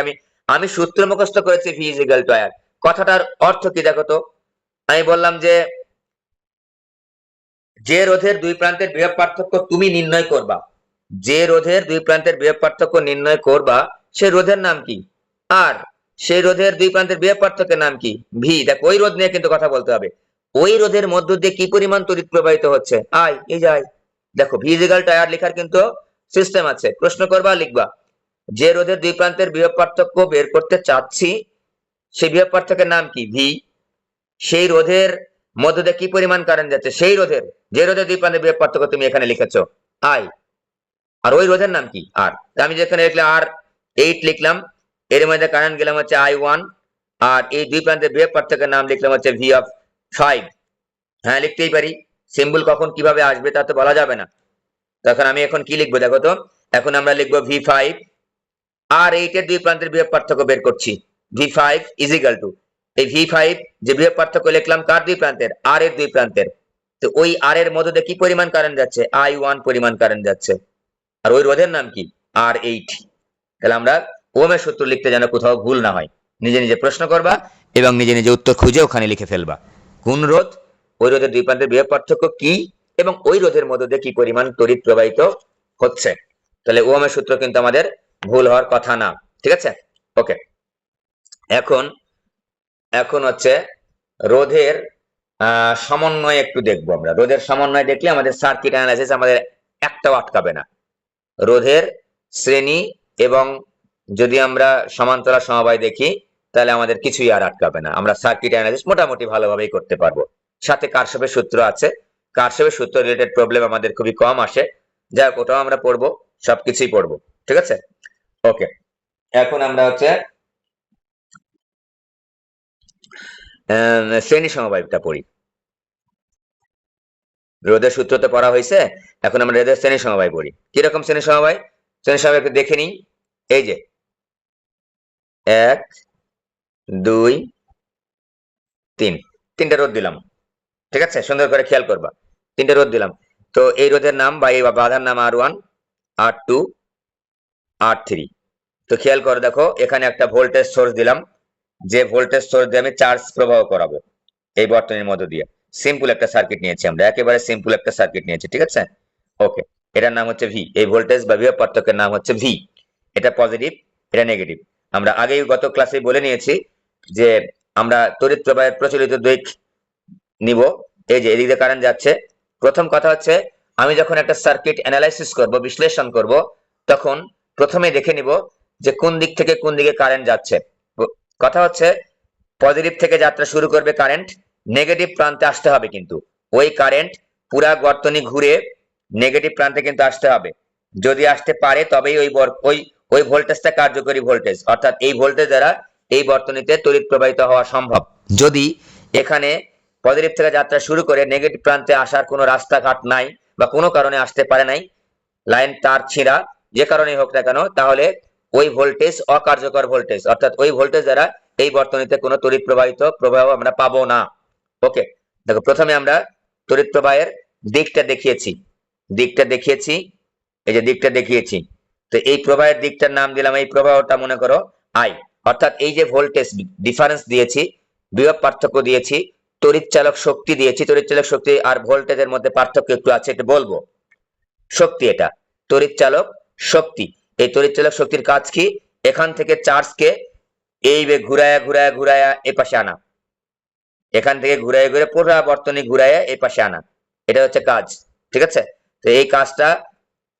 আমি সূত্র মুখস্থ করেছি V is equal to I R, কথাটার অর্থ কি দেখো তো। আমি বললাম যে রোধের দুই প্রান্তের বিভব পার্থক্য তুমি নির্ণয় করবা, যে রোধের দুই প্রান্তের বিভব পার্থক্য নির্ণয় করবা, সে রোধের নাম কি? আর সেই রোধের দুই প্রান্তের বিভব পার্থক্যের নাম কি? ভি। দেখো ওই রোধ নিয়ে কিন্তু কথা বলতে হবে, ওই রোধের মধ্য দিয়ে কি পরিমাণ তড়িৎ প্রবাহিত হচ্ছে, আই, এই যে আই। দেখো V is equal to I লেখার কিন্তু সিস্টেম আছে, প্রশ্ন করবা লিখবা, যে রোধের দুই প্রান্তের বিভব পার্থক্য বের করতে চাচ্ছি, সেই বিভব পার্থক্যের নাম কি? ভি। সেই রোধের মধ্য দিয়ে কি পরিমাণ কারেন্ট যাচ্ছে, সেই রোধের, যে রোধের দুই প্রান্তের বিভব পার্থক্য তুমি এখানে লিখেছো আই, আর ওই রোধের নাম কি? আর। আমি যেখানে লিখলাম R8 লিখলাম, এর মধ্যে কারেন্ট গেলাম হচ্ছে I1, আর এই দুই প্রান্তের বিভব পার্থক্যের নাম লিখলাম হচ্ছে V5। হ্যাঁ, লিখতেই পারি, সিম্বল কখন কিভাবে আসবে তা তো বলা যাবে না। তখন আমি এখন কি লিখবো দেখো তো, এখন আমরা লিখবো V5, R8 এর দুই প্রান্তের বিভব পার্থক্য বের করছি, V5 ইজ ইকুয়াল টু, এই V5 যে বিভব পার্থক্য লিখলাম কার দুই প্রান্তের? R এর দুই প্রান্তের। তো ওই R এর মধ্যে দিয়ে কি পরিমাণ কারেন্ট যাচ্ছে? I1 পরিমাণ কারেন্ট যাচ্ছে, আর ওই রোধের নাম কি? R8। তাহলে আমরা ওহমের সূত্র লিখতে যেন কোথাও ভুল না হয়, নিজে নিজে প্রশ্ন করবা এবং নিজে নিজে উত্তর খুঁজে ওখানে লিখে ফেলবা, কোন রোধ, ওই রোধের দুই প্রান্তের বিভব পার্থক্য কি, এবং ওই রোধের মধ্যে দিয়ে কি পরিমাণ তড়িৎ প্রবাহিত হচ্ছে। তাহলে ওহমের সূত্র কিন্তু আমাদের ভুল হওয়ার কথা না, ঠিক আছে? ওকে, এখন এখন হচ্ছে রোধের সমন্বয় একটু দেখবো আমরা। রোধের সমন্বয় দেখলে আমাদের সার্কিট অ্যানালাইসিস আমাদের একটাও আটকাবে না। রোধের শ্রেণী এবং যদি আমরা সমান্তরাল সমবায় দেখি, তাহলে আমাদের কিছুই আর আটকাবে না, আমরা সার্কিট অ্যানালাইসিস মোটামুটি ভালোভাবেই করতে পারবো। সাথে কারশফের সূত্র আছে, কারশফের সূত্র রিলেটেড প্রবলেম আমাদের খুবই কম আসে, যাই হোক ওটাও আমরা পড়বো, সবকিছুই পড়বো, ঠিক আছে? ওকে, এখন আমরা হচ্ছে শ্রেণী সমবায়টা পড়ি। রোধের সূত্র তো পড়া হয়েছে, এখন আমরা রোধের শ্রেণী সমবায় পড়ি। কিরকম শ্রেণী সমবায়? শ্রেণী সমবায় একটু দেখে নিই। এই যে 1 2 3, তিনটা রোধ দিলাম, ঠিক আছে? সুন্দর করে খেয়াল করবা, তিনটা রোধ দিলাম। তো এই রোধের নাম বা এই বাধার নাম R1, R2, R3। তো খেয়াল করে দেখো, এখানে একটা ভোল্টেজ সোর্স দিলাম, যে ভোল্টেজ সোর্স দিয়ে আমি চার্জ প্রবাহ করাবো এই বর্তনীর মধ্য দিয়ে। সিম্পল একটা সার্কিট নিয়েছি আমরা, একেবারে সিম্পল একটা সার্কিট নিয়েছি, ঠিক আছে? ওকে, এটার নাম হচ্ছে ভি, এই ভোল্টেজ বা বিভব পার্থক্যের নাম হচ্ছে ভি। এটা পজিটিভ, এটা নেগেটিভ। আমরা আগেই গত ক্লাসে বলে নিয়েছি যে আমরা তড়িৎ প্রবাহের প্রচলিত দিক নিব। এই যে এদিকে কারেন্ট যাচ্ছে। প্রথম কথা হচ্ছে, আমি যখন একটা সার্কিট অ্যানালাইসিস করব, বিশ্লেষণ করব, তখন প্রথমে দেখে নিব যে কোন দিক থেকে কোন দিকে কারেন্ট যাচ্ছে। কথা হচ্ছে পজিটিভ থেকে যাত্রা শুরু করবে কারেন্ট, নেগেটিভ প্রান্তে আসতে হবে, কিন্তু ওই কারেন্ট পুরা বর্তনী ঘুরে নেগেটিভ প্রান্তে কিন্তু আসতে হবে। যদি আসতে পারে তবেই ওই ওই ভোল্টেজটা কার্যকরী ভোল্টেজ, অর্থাৎ এই ভোল্টেজ দ্বারা এই বর্তনীতে তড়িৎ প্রবাহিত হওয়া সম্ভব। যদি এখানে পজিটিভ থেকে যাত্রা শুরু করে নেগেটিভ প্রান্তে আসার কোনো রাস্তাঘাট নাই বা কোনো কারণে আসতে পারে নাই, লাইন তার ছিঁড়া, যে কারণেই হোক না কেন, তাহলে ওই ভোল্টেজ অকার্যকর ভোল্টেজ, অর্থাৎ ওই ভোল্টেজ দ্বারা এই বর্তনীতে কোনো তড়িৎ প্রবাহিত প্রবাহ আমরা পাবো না। ওকে, দেখো প্রথমে আমরা তড়িৎ প্রবাহের দিকটা দেখিয়েছি, এই যে দিকটা দেখিয়েছি। তো এই প্রবাহের দিকটার নাম দিলাম, এই প্রবাহটা মনে করো আই, অর্থাৎ এই যে ভোল্টেজ ডিফারেন্স দিয়েছি, বিভব পার্থক্য দিয়েছি, তড়িৎ চালক শক্তি দিয়েছি, তড়িৎ চালক শক্তি আর ভোল্টেজের মধ্যে পার্থক্য একটু আছে, এটা বলবো। শক্তি, এটা তড়িৎ চালক শক্তি। এই তড়িৎ চালক শক্তির কাজ কি? এখান থেকে চার্জকে এই ঘুরায়া ঘুরায়া ঘুরায়া এপাশে আনা, এখান থেকে ঘুরায় ঘুরে পুরো বর্তনী ঘুরায় এই পাশে আনা, এটা হচ্ছে কাজ। ঠিক আছে, তো এই কাজটা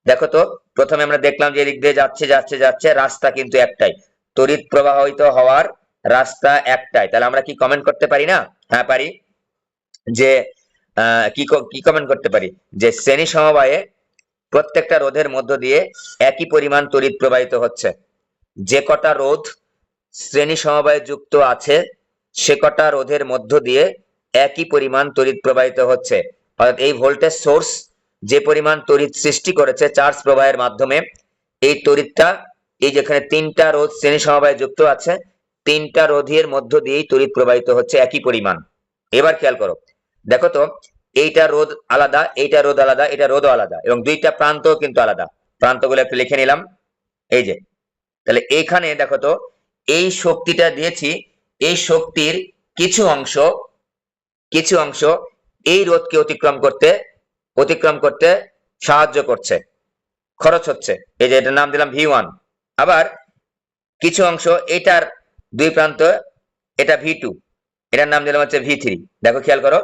দেখো তো, প্রথমে আমরা দেখলাম যে এদিক দিয়ে যাচ্ছে যাচ্ছে যাচ্ছে, রাস্তা কিন্তু একটাই, তড়িৎ প্রবাহিত হওয়ার রাস্তা একটাই। তাহলে আমরা কি কমেন্ট করতে পারি না? হ্যাঁ পারি, যে কি কমেন্ট করতে পারি, যে শ্রেণী সমবায়ে প্রত্যেকটা রোধের মধ্য দিয়ে একই পরিমাণ তড়িৎ প্রবাহিত হচ্ছে। যে কটা রোধ শ্রেণী সমবায়ে যুক্ত আছে সে কটা রোধের মধ্য দিয়ে একই পরিমাণ তড়িৎ প্রবাহিত হচ্ছে, অর্থাৎ এই ভোল্টেজ সোর্স যে পরিমাণ তড়িৎ সৃষ্টি করেছে চার্জ প্রবাহের মাধ্যমে, এই তড়িৎটা, এই যেখানে তিনটা রোধ শ্রেণী সমবায়ে যুক্ত আছে, তিনটা রোধের মধ্য দিয়েই তড়িৎ প্রবাহিত হচ্ছে একই পরিমাণ। এবার খেয়াল করো, দেখো তো, এইটা রোধ আলাদা, এইটা রোধ আলাদা, এটা রোধ আলাদা, এবং দুইটা প্রান্ত কিন্তু আলাদা। প্রান্তগুলো একটু লিখে নিলাম, এই যে। তাহলে এইখানে দেখো তো, এই শক্তিটা দিয়েছি, এই শক্তির কিছু অংশ এই রোধকে অতিক্রম করতে সাহায্য করছে, খরচ হচ্ছে, এই যে এটার নাম দিলাম V1। আবার কিছু অংশ এটার দুই প্রান্ত, এটা V2, এটার নাম দিলাম হচ্ছে V3। দেখো খেয়াল করো,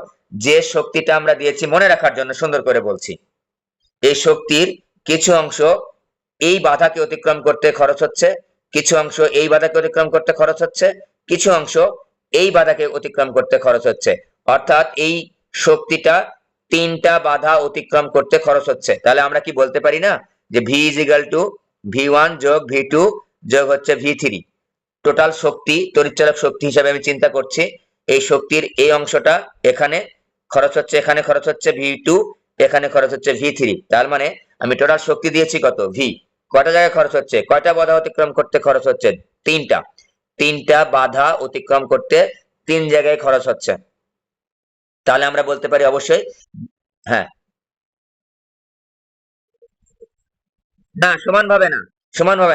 যে শক্তিটা আমরা দিয়েছি, মনে রাখার জন্য সুন্দর করে বলছি, এই শক্তির কিছু অংশ এই বাধাকে অতিক্রম করতে খরচ হচ্ছে, কিছু অংশ এই বাধাকে অতিক্রম করতে খরচ হচ্ছে, কিছু অংশ এই বাধাকে অতিক্রম করতে খরচ হচ্ছে, অর্থাৎ এই শক্তিটা তিনটা বাধা অতিক্রম করতে খরচ হচ্ছে। তাহলে আমরা কি বলতে পারি না, যে V is equal two V1 যোগ V2 যোগ হচ্ছে V3। টোটাল শক্তি, তড়িৎচালক শক্তি হিসাবে আমি চিন্তা করছি, এই শক্তির এই অংশটা এখানে খরচ হচ্ছে, এখানে খরচ হচ্ছে V2, এখানে খরচ হচ্ছে V3। তার মানে আমি টোটাল শক্তি দিয়েছি কত, V। কয়টা জায়গায় খরচ হচ্ছে, কয়টা বাধা অতিক্রম করতে খরচ হচ্ছে, তিনটা বাধা অতিক্রম করতে তিন জায়গায় খরচ হচ্ছে। তাহলে আমরা বলতে পারি অবশ্যই, হ্যাঁ, না সমান ভাবে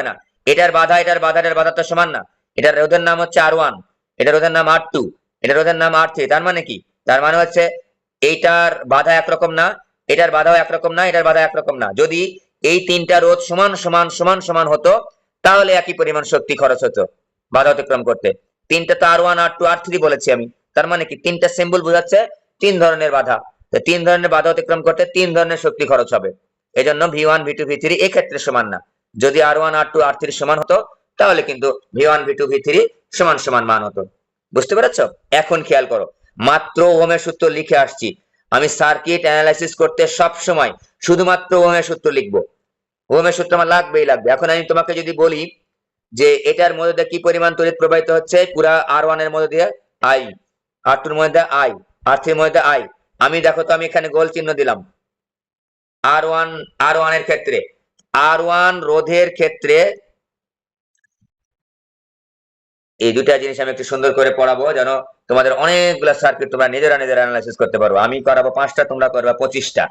না, এটার বাধা এটার বাধা তো সমান না। এটার রোধের নাম হচ্ছে R1, এটার রোধের নাম R2, এটার রোধের নাম R3। তার মানে কি, তার মানে হচ্ছে এইটার বাধা একরকম না, এটার বাধাও একরকম না, এটার বাধা একরকম না। যদি এই তিনটা রোধ সমান সমান সমান সমান হতো, তাহলে একই পরিমাণ শক্তি খরচ হতো বাধা অতিক্রম করতে। তিনটা তো R1 R2 R3 বলেছি আমি, তার মানে কি, তিনটা সিম্বল বোঝাচ্ছে তিন ধরনের বাধা, তো তিন ধরনের বাধা অতিক্রম করতে তিন ধরনের শক্তি খরচ হবে। এজন্য V1 V2 V3 এই ক্ষেত্রে সমান না। যদি R1 R2 R3 সমান হতো, তাহলে কিন্তু V1 V2 V3 সমান সমান মান হতো। বুঝতে পেরেছো? এখন খেয়াল করো, মাত্র ওহমের সূত্র লিখে আসছি। আমি সার্কিট অ্যানালাইসিস করতে সব সময় শুধুমাত্র ওহমের সূত্র লিখবো, ওহমের সূত্র আমার লাগবেই। এখন আমি তোমাকে যদি বলি যে এটার মধ্যে দিয়ে কি পরিমাণ তড়িৎ প্রবাহিত হচ্ছে, পুরা R1 এর মধ্যে দিয়ে I, R2 এর মধ্যে I, R3 এর মধ্যে I, আমি দেখো তো, আমি এখানে গোল চিহ্ন দিলাম। R1 এর ক্ষেত্রে, R1 রোধের ক্ষেত্রে, এই দুটা জিনিস আমি একটু সুন্দর করে পড়াবো, যেন তোমাদের অনেকগুলো সার্কিট তোমরা নিজেরা অ্যানালাইসিস করতে পারবো। আমি করাবো 5টা, তোমরা করবা 25টা।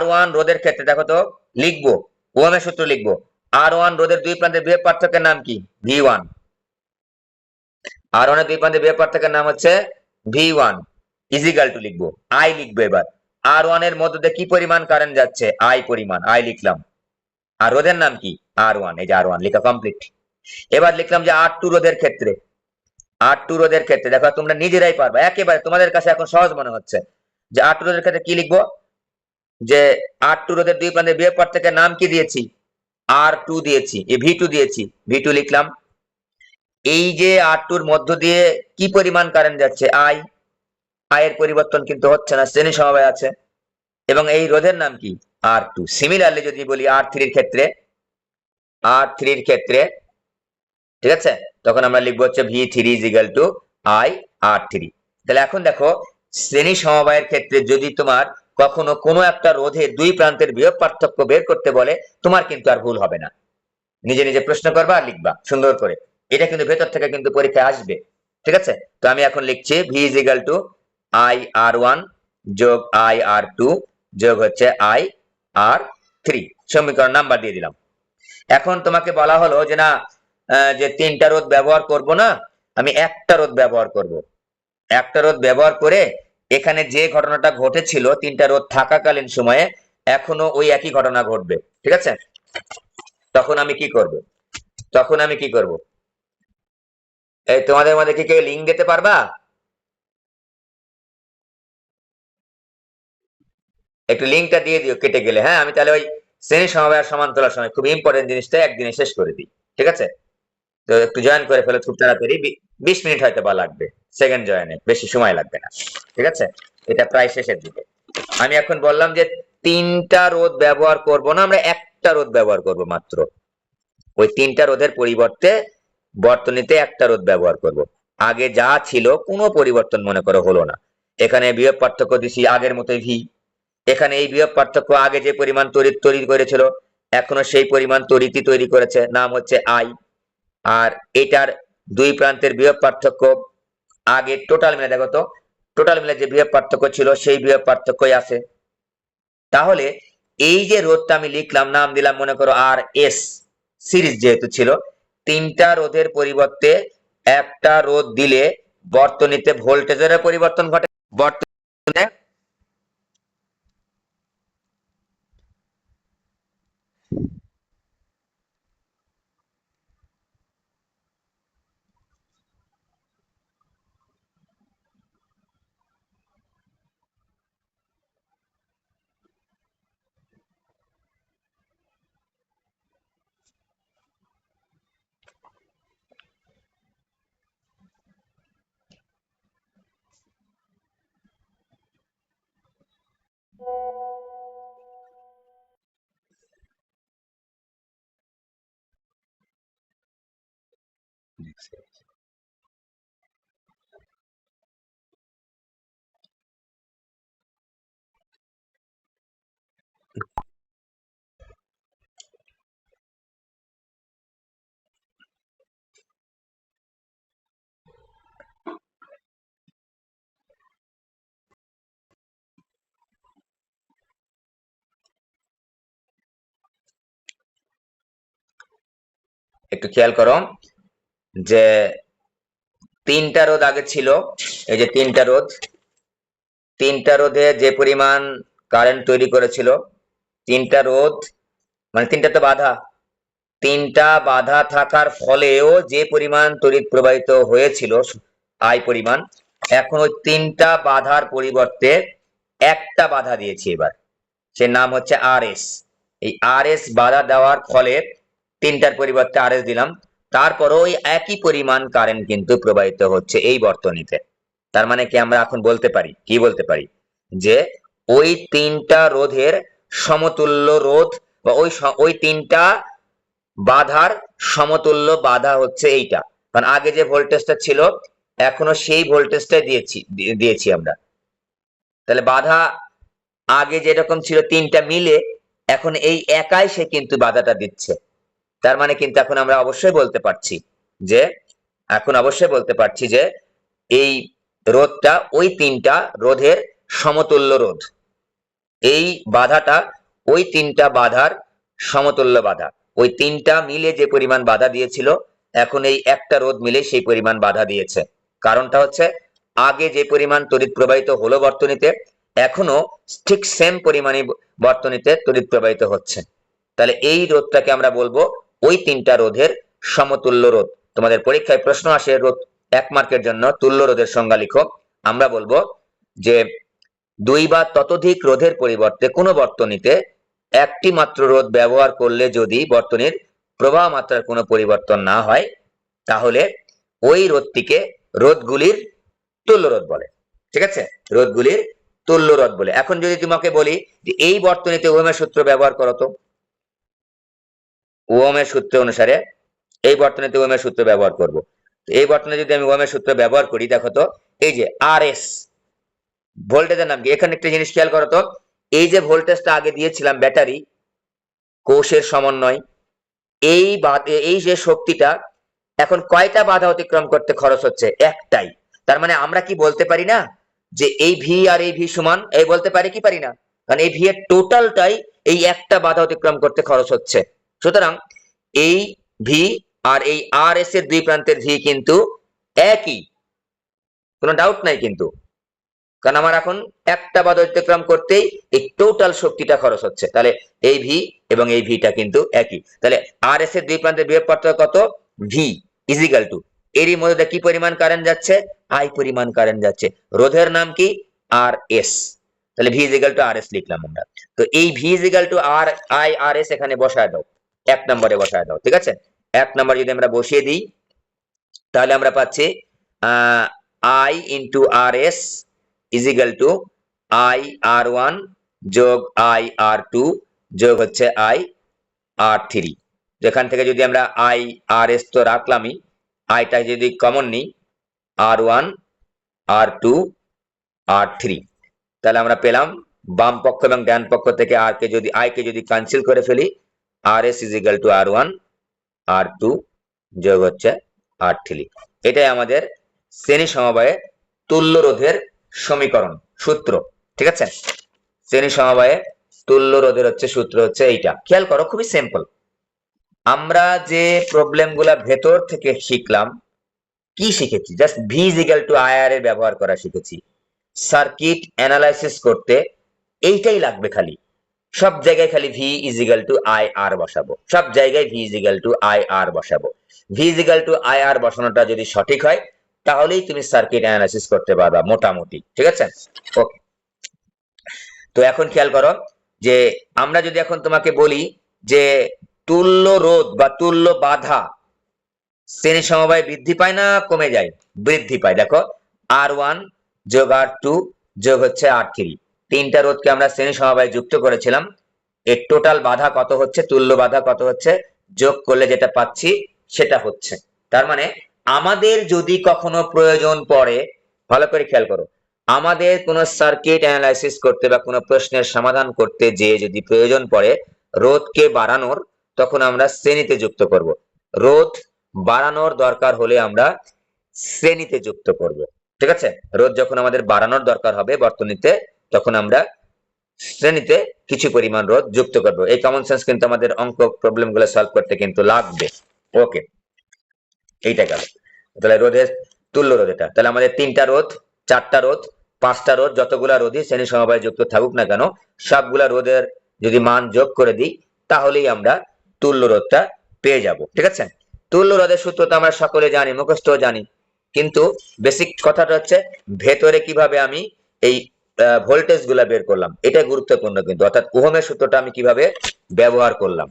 R1 রোধের ক্ষেত্রে দেখো তো, লিখবো ওহমের সূত্র লিখবো, R1 রোধের দুই প্রান্তের বিভব পার্থক্যের নাম কি, V1। R1 এর দুই প্রান্তের বিভব পার্থক্যের নাম হচ্ছে V1 ইজিক্যাল টু লিখবো, I লিখবো। এবার R1 এর মধ্যে দিয়ে কি পরিমাণ কারেন্ট যাচ্ছে, I পরিমাণ, I লিখলাম। আর রোধের নাম কি, R1, এই যে R1 লেখা কমপ্লিট। এবার লিখলাম যে R2 রোধের ক্ষেত্রে দেখো, তোমরা নিজেরাই পারবা, একেবারে তোমাদের কাছে এখন সহজ মনে হচ্ছে, যে R2 রোধের ক্ষেত্রে কি লিখবো, যে R2 রোধের দুই প্রান্তের বিভব পার্থক্যের নাম কি দিয়েছি, R2 দিয়েছি, V2 দিয়েছি, V2 লিখলাম। এই যে R2 এর মধ্য দিয়ে কি পরিমাণ কারেন্ট যাচ্ছে? I এর পরিবর্তন কিন্তু হচ্ছে না, শ্রেণী সমবায় আছে। এবং এই রোধের নাম কি? R2। সিমিলারলি যদি বলি R3 এর ক্ষেত্রে ঠিক আছে, তখন আমরা লিখবো হচ্ছে V3 IR3। তাহলে এখন দেখো, শ্রেণী সমবায়ের ক্ষেত্রে যদি তোমার কখনো কোনো একটা রোধের দুই প্রান্তের বিভব পার্থক্য বের করতে বলে, তোমার কিন্তু আর ভুল হবে না, নিজে নিজে প্রশ্ন করবা আর লিখবা সুন্দর করে। এটা কিন্তু ভেতর থেকে কিন্তু পরীক্ষায় আসবে। ঠিক আছে, তো আমি এখন লিখছি V IR1 যোগ IR2 যোগ হচ্ছে IR3, সমীকরণ নাম্বার দিয়ে দিলাম। এখন তোমাকে বলা হলো যে না, যে তিনটা রোধ ব্যবহার করব না, আমি একটা রোধ ব্যবহার করব। একটা রোধ ব্যবহার করে এখানে যে ঘটনাটা ঘটেছিল তিনটা রোধ থাকাকালীন সময়ে, এখনো ওই একই ঘটনা ঘটবে। ঠিক আছে, তখন আমি কি করব? এই তোমাদের মধ্যে কি কেউ লিঙ্ক দিতে পারবা? একটু লিঙ্কটা দিয়ে দিও কেটে গেলে। হ্যাঁ, আমি তাহলে ওই শ্রেণী সমবায় আর সমান্তরাল সময়, খুব ইম্পর্টেন্ট জিনিসটা একদিনে শেষ করে দিই। ঠিক আছে, তো একটু জয়েন করে ফেলো খুব তাড়াতাড়ি, 20 মিনিট হয়তো বা লাগবে সেকেন্ড জয়েনে, বেশি সময় লাগবে না। ঠিক আছে, এটা প্রায় শেষের দিকে। আমি এখন বললাম যে তিনটা রোধ ব্যবহার করব না, আমরা একটা রোধ ব্যবহার করব মাত্র। ওই তিনটা রোধের পরিবর্তে বর্তনীতে একটা রোধ ব্যবহার করব। আগে যা ছিল কোনো পরিবর্তন মনে করো হলো না। এখানে বিভব পার্থক্য দিছি আগের মতোই V। এখানে এই বিভব পার্থক্য আগে যে পরিমাণ তড়িৎ তৈরি করেছিল, এখনো সেই পরিমাণ তড়িৎই তৈরি করেছে, নাম হচ্ছে I। আর এটার দুই প্রান্তের বিভব পার্থক্য আগে টোটাল মিলে, দেখো তো টোটাল মিলে যে বিভব পার্থক্য ছিল সেই বিভব পার্থক্যই আছে। তাহলে এই যে রোধটা আমি লিখলাম, নাম দিলাম মনে করো RS, সিরিজ যেহেতু ছিল, তিনটা রোধের পরিবর্তে একটা রোধ দিলে বর্তনীতে ভোল্টেজের পরিবর্তন ঘটে। বর্তনীতে একটু খেয়াল করো যে তিনটা রোধ আগে ছিল, এই যে তিনটা রোধে যে পরিমাণ কারেন্ট তৈরি করেছিল, তিনটা রোধ মানে তিনটা তো বাধা, তিনটা বাধা থাকার ফলেও যে পরিমাণ তড়িৎ প্রবাহিত হয়েছিল I পরিমাণ, এখন ওই তিনটা বাধার পরিবর্তে একটা বাধা দিয়েছি এবার, সে নাম হচ্ছে RS। এই RS বাধা দেওয়ার ফলে তিনটার পরিবর্তে RS দিলাম, তারপরও ওই একই পরিমাণ কারেন্ট কিন্তু প্রবাহিত হচ্ছে এই বর্তনীতে। তার মানে কি আমরা এখন বলতে পারি, কি বলতে পারি, যে ওই তিনটা রোধের সমতুল্য রোধ বা ওই তিনটা বাধার সমতুল্য বাধা হচ্ছে এইটা। কারণ আগে যে ভোল্টেজটা ছিল এখনো সেই ভোল্টেজটাই দিয়েছি আমরা। তাহলে বাধা আগে যেরকম ছিল তিনটা মিলে, এখন এই একাই সে কিন্তু বাধাটা দিচ্ছে। তার মানে কিন্তু এখন আমরা অবশ্যই বলতে পারছি যে এই রোধটা ওই তিনটা রোধের সমতুল্য রোধ। এই বাধাটা ওই তিনটা বাধার সমতুল্য বাধা। ওই তিনটা মিলে যে পরিমাণ বাধা দিয়েছিল, এখন এই একটা রোধ মিলে সেই পরিমাণ বাধা দিয়েছে। কারণটা হচ্ছে আগে যে পরিমাণ তড়িৎ প্রবাহিত হলো বর্তনীতে, এখনো ঠিক সেম পরিমাণে বর্তনীতে তড়িৎ প্রবাহিত হচ্ছে। তাহলে এই রোধটাকে আমরা বলবো ওই তিনটা রোধের সমতুল্য রোধ। তোমাদের পরীক্ষায় প্রশ্ন আসে রোধ 1 মার্কের জন্য, তুল্য রোধের সংজ্ঞা লিখো। আমরা বলবো যে দুই বা ততোধিক রোধের পরিবর্তে কোনো বর্তনীতে একটি মাত্র রোধ ব্যবহার করলে যদি বর্তনীর প্রবাহ মাত্রার কোনো পরিবর্তন না হয় তাহলে ওই রোধটিকে রোধগুলির তুল্য রোধ বলে। ঠিক আছে, রোধগুলির তুল্য রোধ বলে। এখন যদি তোমাকে বলি যে এই বর্তনীতে ওহমের সূত্র ব্যবহার করো তো, ওহমের সূত্র অনুসারে এই বর্তনীতে ওহমের সূত্র ব্যবহার করব। এই বর্তনী যদি আমি ওহমের সূত্র ব্যবহার করি, দেখো তো এই যে আর এস ভোল্টেজের নাম কি, এখানে একটা জিনিস খেয়াল করো তো, এই যে ভোল্টেজটা আগে দিয়েছিলাম ব্যাটারি কোষের সমন্বয়, এই যে শক্তিটা এখন কয়টা বাধা অতিক্রম করতে খরচ হচ্ছে? একটাই। তার মানে আমরা কি বলতে পারি না যে এই ভি আর এই ভি সমান, এই বলতে পারি কি পারি না? কারণ এই ভি এর টোটালটাই এই একটা বাধা অতিক্রম করতে খরচ হচ্ছে। সুতরাং এই ভি আর এই আর এস এর দুই প্রান্তের ভি কিন্তু একই, কোনো ডাউট নাই কিন্তু, কারণ আমার এখন একটা বাধা অতিক্রম করতেই এই টোটাল শক্তিটা খরচ হচ্ছে। তাহলে এই ভি এবং এই ভিটা কিন্তু একই। তাহলে আর এস এর দুই প্রান্তের বিভব পার্থক্য কত? ভি ইজিক্যাল টু এরই মধ্যে কি পরিমাণ কারেন্ট যাচ্ছে? আই পরিমাণ কারেন্ট যাচ্ছে। রোধের নাম কি? R S. তাহলে V is equal to R S লিখলাম আমরা। তো এই ভি ইজিক্যাল টু আর আই আর এস এখানে বসায় দাও, এক নম্বরে বসায় দাও। ঠিক আছে, এক নম্বর যদি আমরা বসিয়ে দিই তাহলে আমরা পাচ্ছি I into R S is equal to I R one যোগ আই আর টু যোগ হচ্ছে আই আর থ্রি। যেখান থেকে যদি আমরা আই আর এস তো রাখলামই, আইটা যদি কমন নিই, আর ওয়ান আর টু আর থ্রি, তাহলে আমরা পেলাম বাম পক্ষ এবং ডান পক্ষ থেকে আর কে যদি আই কে যদি ক্যান্সেল করে ফেলি, আর S is equal to R one R two যোগ হচ্ছে আর থ্রি। এটাই আমাদের শ্রেণী সমবায়ে তুল্য রোধের সমীকরণ সূত্র। ঠিক আছে, শ্রেণী সমবায়ে তুল্য রোধের হচ্ছে সূত্র হচ্ছে এইটা। খেয়াল করো, খুবই সিম্পল। আমরা যে প্রবলেম গুলা ভেতর থেকে শিখলাম, কি শিখেছি? Just V is equal to I R এর ব্যবহার করা শিখেছি। সার্কিট অ্যানালাইসিস করতে এইটাই লাগবে খালি, সব জায়গায় খালি ভি ইজিক্যাল টু আই আর বসাবো, সব জায়গায় ভি ইজিক্যাল টু আই আর বসাবো। ভি ইজিক্যাল টু আই আর বসানোটা যদি সঠিক হয় তাহলেই তুমি সার্কিট অ্যানালাইসিস করতে পারবা মোটামুটি। ঠিক আছে, ওকে। তো এখন খেয়াল করো যে আমরা যদি এখন তোমাকে বলি যে তুল্য রোধ বা তুল্য বাধা শ্রেণী সমবায় বৃদ্ধি পায় না কমে যায়? বৃদ্ধি পায়। দেখো আর ওয়ান যোগ আর টু যোগ হচ্ছে আর থ্রি, তিনটা রোধকে আমরা শ্রেণী সমবায় যুক্ত করেছিলাম। এর টোটাল বাধা কত হচ্ছে, তুল্য বাধা কত হচ্ছে, যোগ করলে যেটা পাচ্ছি সেটা হচ্ছে। তার মানে আমাদের যদি কখনো প্রয়োজন পড়ে, ভালো করে খেয়াল করো, আমাদের কোনো সার্কিট অ্যানালাইসিস করতে বা কোনো প্রশ্নের সমাধান করতে যে যদি প্রয়োজন পড়ে রোধকে বাড়ানোর, তখন আমরা শ্রেণীতে যুক্ত করব। রোধ বাড়ানোর দরকার হলে আমরা শ্রেণীতে যুক্ত করব। ঠিক আছে, রোধ যখন আমাদের বাড়ানোর দরকার হবে বর্তনীতে, তখন আমরা শ্রেণীতে কিছু পরিমাণ রোধ যুক্ত করব। এই কমন সেন্স কিন্তু আমাদের অঙ্ক প্রবলেম গুলো সলভ করতে কিন্তু লাগবে। ওকে, এইটা গেল। তাহলে রোধের তুল্য রোধ এটা। তাহলে আমাদের তিনটা রোধ, চারটা রোধ, পাঁচটা রোধ, যতগুলা রোধই শ্রেণী সমবায়ে যুক্ত থাকুক না কেন, সবগুলা রোধের যদি মান যোগ করে দিই তাহলেই আমরা তুল্য রোধটা পেয়ে যাব। ঠিক আছে, তুল্য রোধের সূত্র তো আমরা সকলে জানি, মুখস্থ জানি, কিন্তু বেসিক কথাটা হচ্ছে ভেতরে কিভাবে আমি এই ভোল্টেজ গুলা বের করলাম, এটা গুরুত্বপূর্ণ কিন্তু। অর্থাৎ ওহমের সূত্রটা আমি কিভাবে ব্যবহার করলাম,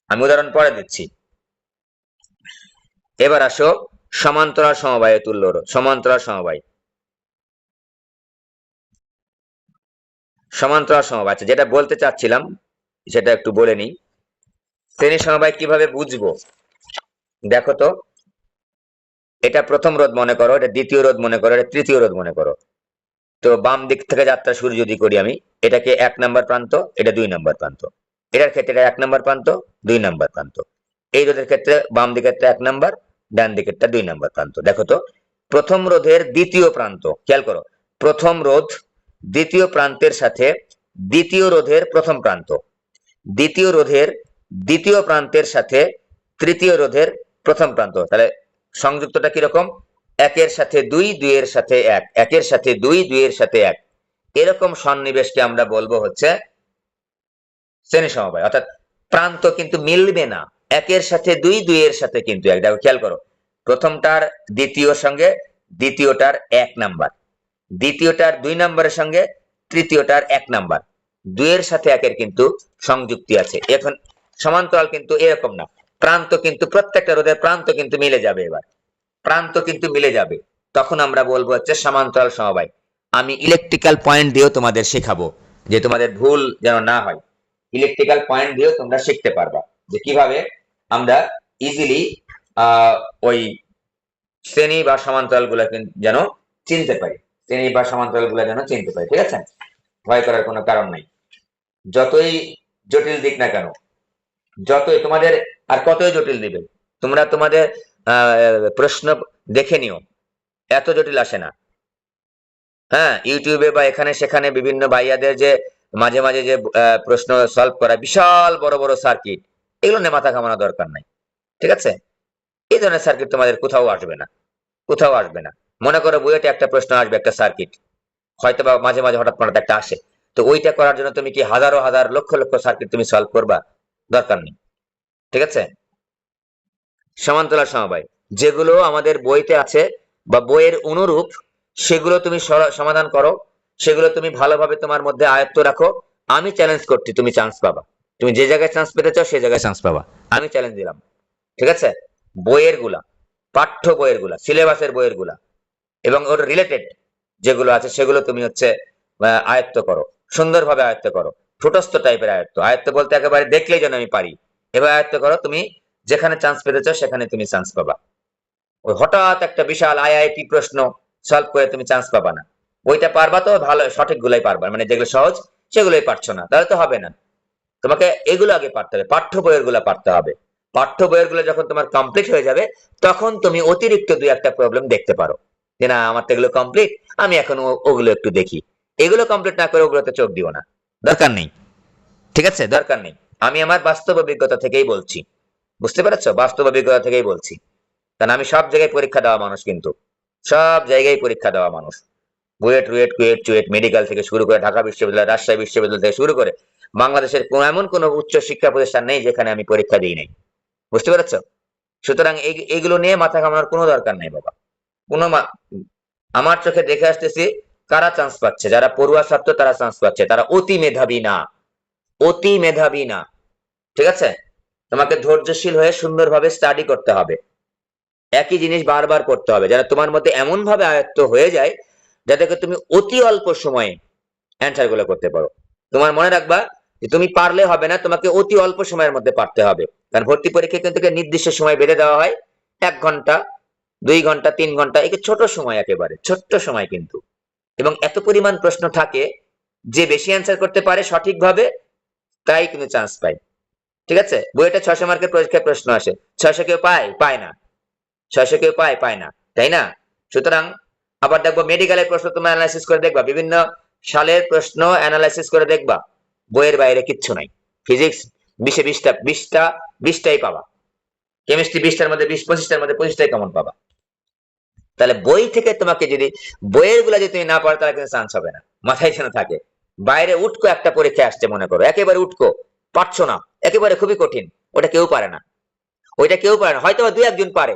আমি উদাহরণ পরে দিচ্ছি। এবার আসো সমান্তরাল সমবায়ে তুল্য রোধ। সমান্তরাল সমবায়, সমান্তরাল সমবায়, আচ্ছা যেটা বলতে চাচ্ছিলাম সেটা একটু বলে নিই। শ্রেণী সমবায় কিভাবে বুঝবো? দেখো তো, এটা প্রথম রোধ মনে করো, এটা দ্বিতীয় রোধ মনে করো, এটা তৃতীয় রোধ মনে করো। তো বাম দিক থেকে যাত্রা শুরু যদি করি আমি, এটাকে 1 নম্বর প্রান্ত, এটা 2 নম্বর প্রান্ত, এটার ক্ষেত্রে এটা 1 নম্বর প্রান্ত, 2 নম্বর প্রান্ত। এই রোধের ক্ষেত্রে বাম দিকেরটা 1 নম্বর, ডান দিকেরটা 2 নম্বর প্রান্ত। দেখো তো, প্রথম রোধের দ্বিতীয় প্রান্ত, খেয়াল করো, প্রথম রোধ দ্বিতীয় প্রান্তের সাথে দ্বিতীয় রোধের প্রথম প্রান্ত, দ্বিতীয় রোধের দ্বিতীয় প্রান্তের সাথে তৃতীয় রোধের প্রথম প্রান্ত, তাহলে সংযুক্তটা কিরকম? 1 এর সাথে 2, 2 এর সাথে 1, 1 এর সাথে 2, 2 এর সাথে 1, এরকম সন্নিবেশকে আমরা বলবো হচ্ছে শ্রেণী সমবায়। অর্থাৎ প্রান্ত কিন্তু মিলবে না, 1 এর সাথে 2, 2 এর সাথে কিন্তু 1। দেখো খেয়াল করো, প্রথমটার দ্বিতীয়র সঙ্গে দ্বিতীয়টার 1 নাম্বার, দ্বিতীয়টার 2 নম্বরের সঙ্গে তৃতীয়টার 1 নাম্বার, দুইয়ের সাথে একের কিন্তু সংযুক্তি আছে। এখন সমান্তরাল কিন্তু এরকম না, প্রান্ত কিন্তু প্রত্যেকটা রোধের প্রান্ত কিন্তু মিলে যাবে। এবার প্রান্ত কিন্তু মিলে যাবে, তখন আমরা বলবো হচ্ছে সমান্তরাল সমবায়। আমি ইলেকট্রিক্যাল পয়েন্ট দিয়েও তোমাদের শেখাবো, যে তোমাদের ভুল যেন না হয়। ইলেকট্রিক্যাল পয়েন্ট দিয়েও তোমরা শিখতে পারবা যে কিভাবে আমরা ইজিলি ওই শ্রেণী বা সমান্তরাল গুলা যেন চিনতে পারি, শ্রেণী বা সমান্তরাল গুলা যেন চিনতে পারি। ঠিক আছে, ভয় করার কোনো কারণ নাই। যতই জটিল দিক না কেন, যতই তোমাদের আর কতই জটিল দিবে, তোমরা তোমাদের প্রশ্ন দেখে নিও, এত জটিল আসে না। হ্যাঁ, ইউটিউবে বা এখানে সেখানে বিভিন্ন ভাইয়াদের যে মাঝে মাঝে যে প্রশ্ন সলভ করা বিশাল বড় বড় সার্কিট, এগুলো নিয়ে মাথা ঘামানোর দরকার নাই। ঠিক আছে, এই ধরনের সার্কিট তোমাদের কোথাও আসবে না, কোথাও আসবে না। মনে করো বইয়েতে একটা প্রশ্ন আসবে, একটা সার্কিট হয়তো বা মাঝে মাঝে হঠাৎ হঠাৎ একটা আসে, তো ওইটা করার জন্য তুমি কি হাজারো হাজার লক্ষ লক্ষ সার্কিট তুমি সলভ করবা? দরকার নেই। ঠিক আছে, সমান্তরাল সমবায় যেগুলো আমাদের বইতে আছে বা বইয়ের অনুরূপ, সেগুলো তুমি সমাধান করো, সেগুলো তুমি ভালোভাবে তোমার মধ্যে আয়ত্ত রাখো। আমি চ্যালেঞ্জ করছি, তুমি চান্স পাবা। তুমি যে জায়গায় চান্স পেতে চাও সেই জায়গায় চান্স পাবা, আমি চ্যালেঞ্জ দিলাম। ঠিক আছে, বইয়ের গুলা, পাঠ্য বইয়ের গুলা, সিলেবাসের বইয়ের গুলা এবং ওর রিলেটেড যেগুলো আছে সেগুলো তুমি হচ্ছে আয়ত্ত করো, সুন্দরভাবে আয়ত্ত করো। ঠোঁটস্থ টাইপের আয়ত্ত, আয়ত্ত বলতে একেবারে দেখলেই যেন আমি পারি, এবার আয়ত্ত করো। তুমি যেখানে চান্স পেতে চাও সেখানে তুমি চান্স পাবা। ওই হঠাৎ একটা বিশাল আইআইটি প্রশ্ন সলভ করে তুমি চান্স পাবা না। ওইটা পারবা তো ভালো, সঠিক গুলাই পারবা, মানে যেগুলো সহজ সেগুলোই পারছো না, তাহলে তো হবে না। তোমাকে এগুলো আগে পারতে হবে, পাঠ্য বইয়ের গুলা পারতে হবে। পাঠ্য বইয়ের গুলো যখন তোমার কমপ্লিট হয়ে যাবে, তখন তুমি অতিরিক্ত দুই একটা প্রবলেম দেখতে পারো, যে না আমার তো এগুলো কমপ্লিট, আমি এখন ওগুলো একটু দেখি। এগুলো কমপ্লিট না করে ওগুলোতে চোখ দিও না, দরকার নেই। ঠিক আছে, দরকার নেই। আমি আমার বাস্তব অভিজ্ঞতা থেকেই বলছি, বুঝতে পেরেছো? বাস্তব অভিজ্ঞতা থেকেই বলছি, কারণ আমি সব জায়গায় পরীক্ষা দেওয়া মানুষ, কিন্তু সব জায়গায় পরীক্ষা দেওয়া মানুষ। বুয়েট রুয়েট কুয়েট চুয়েট মেডিকেল থেকে শুরু করে ঢাকা বিশ্ববিদ্যালয়, রাজশাহী বিশ্ববিদ্যালয় থেকে শুরু করে বাংলাদেশের এমন কোন উচ্চ শিক্ষা প্রতিষ্ঠান নেই যেখানে আমি পরীক্ষা দিই নাই। বুঝতে পেরেছো? সুতরাং এইগুলো নিয়ে মাথা ঘামানোর কোনো দরকার নেই বাবা। কোনো আমার চোখে দেখে আসতেছি কারা চান্স পাচ্ছে, যারা পড়ুয়া ছাত্র তারা চান্স পাচ্ছে, তারা অতি মেধাবী না, অতি মেধাবী না। ঠিক আছে, তোমাকে ধৈর্যশীল হয়ে সুন্দরভাবে স্টাডি করতে হবে, একই জিনিস বারবার করতে হবে, যারা তোমার মধ্যে এমন ভাবে আয়ত্ত হয়ে যায় যাতে তুমি অতি অল্প সময়ে অ্যান্সার গুলো করতে পারো। তোমার মনে রাখবা যে তুমি পারলে হবে না, তোমাকে অতি অল্প সময়ের মধ্যে পারতে হবে। কারণ ভর্তি পরীক্ষা কিন্তু নির্দিষ্ট সময় বেঁধে দেওয়া হয়, 1 ঘন্টা 2 ঘন্টা 3 ঘন্টা, একে ছোট সময়, একেবারে ছোট্ট সময় কিন্তু। এবং এত পরিমাণ প্রশ্ন থাকে, যে বেশি অ্যান্সার করতে পারে সঠিকভাবে তাই কিন্তু চান্স পায়। ঠিক আছে, বইটা 600 মার্কের পরীক্ষায় প্রশ্ন আসে, 600 কেউ পায়? পায় না। 600 কেউ পায়? পায় না, তাই না? সুতরাং আবার দেখবো মেডিকেলের প্রশ্ন তুমি অ্যানালাইসিস করে দেখবা, বিভিন্ন সালের প্রশ্ন অ্যানালাইসিস করে দেখবা, বইয়ের বাইরে কিচ্ছু নাই। ফিজিক্স 20-এ 20টাই পাবা, কেমিস্ট্রি 20টার মধ্যে 20-25টার মধ্যে 25টাই কমন পাবা। তাহলে বই থেকে তোমাকে যদি বইয়ের গুলা যদি তুমি না পারো তাহলে কিন্তু চান্স হবে না, মাথায় যেন থাকে। বাইরে উঠকো একটা পরীক্ষা আসছে মনে করো, একেবারে উঠকো, পারছো না, একেবারে খুবই কঠিন, ওটা কেউ পারে না, ওইটা কেউ পারে না, হয়তো 2-1 জন পারে।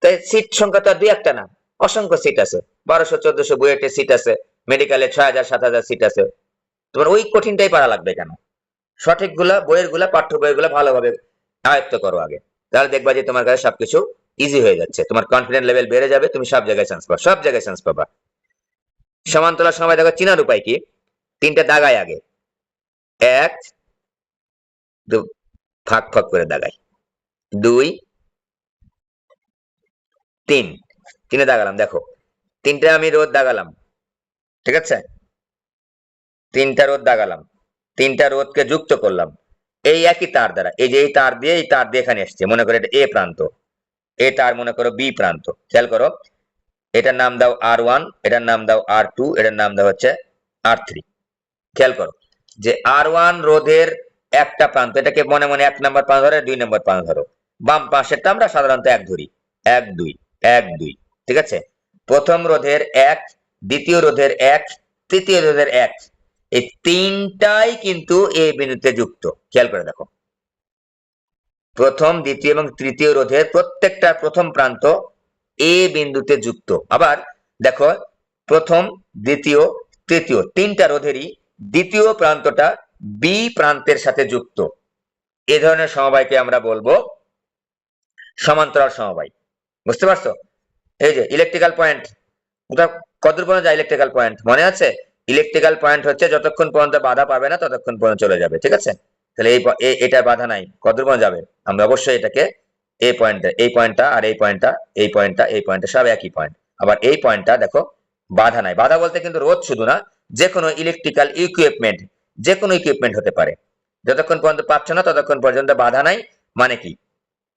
তাই সিট সংখ্যা তো আর 2-1টা না, অসংখ্য সিট আছে, 1200-1400 বুয়েটে সিট আছে, মেডিকেলে 6000-7000 সিট আছে। তোমার ওই কঠিনটাই পারা লাগবে কেন? সঠিক গুলা বইয়ের গুলা, পাঠ্য বইয়ের গুলা ভালোভাবে আয়ত্ত করো আগে, তাহলে দেখবা যে তোমার কাছে সবকিছু ইজি হয়ে যাচ্ছে, তোমার কনফিডেন্স লেভেল বেড়ে যাবে, তুমি সব জায়গায় চান্স পাবা, সব জায়গায় চান্স পাবা। সমান্তরাল সময় দেখো চিনার উপায় কি? 3টা দাগায় আগে, 1 2, ফাঁক ফাঁক করে দাগাই, 2 3, 3-এ দাগালাম, দেখো 3টা আমি রোদ দাগালাম। ঠিক আছে, 3টা রোদ দাগালাম, 3টা রোদকে যুক্ত করলাম এই একই তার দ্বারা। এই যে এই তার দিয়ে এখানে এসছে, মনে করো এটা এ প্রান্ত, এ তার মনে করো বি প্রান্ত। খেয়াল করো, এটার নাম দাও R1, এটার নাম দাও R2, এটার নাম দাও হচ্ছে R3। খেয়াল করো যে R1 রোধের একটা প্রান্ত, এটাকে মনে মনে 1 নম্বর প্রান্ত ধরো, 2 নম্বর প্রান্ত ধরো, বাম পাশেরটা আমরা সাধারণত 1 ধরি, 1 2 1 2। ঠিক আছে, প্রথম রোধের 1, দ্বিতীয় রোধের 1, তৃতীয় রোধের 1, এই তিনটাই কিন্তু এ বিন্দুতে যুক্ত। খেয়াল করে দেখো, প্রথম দ্বিতীয় এবং তৃতীয় রোধের প্রত্যেকটা প্রথম প্রান্ত এ বিন্দুতে যুক্ত। আবার দেখো, প্রথম দ্বিতীয় তৃতীয় 3টা রোধেরই দ্বিতীয় প্রান্তটা বি প্রান্তের সাথে যুক্ত, এ ধরনের সমবায়কে আমরা বলবো সমান্তরাল সমবায়। বুঝতে পারছো? এই যে ইলেকট্রিক্যাল পয়েন্ট, ওটা কতদূর পর্যন্ত যায়? ইলেকট্রিক্যাল পয়েন্ট মনে আছে? ইলেকট্রিক্যাল পয়েন্ট হচ্ছে যতক্ষণ পর্যন্ত বাধা পাবে না ততক্ষণ পর্যন্ত চলে যাবে, ঠিক আছে? তাহলে এটা বাধা নাই, কতদূর পর্যন্ত যাবে? আমরা অবশ্যই এটাকে এই পয়েন্টটা, এই পয়েন্টটা আর এই পয়েন্টটা, এই পয়েন্টটা, এই পয়েন্টটা সব একই পয়েন্ট। আবার এই পয়েন্টটা দেখো বাধা নাই। বাধা বলতে কিন্তু রোধ শুধু না, যে কোনো ইলেকট্রিক্যাল ইকুইপমেন্ট, যে কোনো ইকুইপমেন্ট হতে পারে, যতক্ষণ পর্যন্ত পাচ্ছ না ততক্ষণ পর্যন্ত বাধা নাই। মানে কি?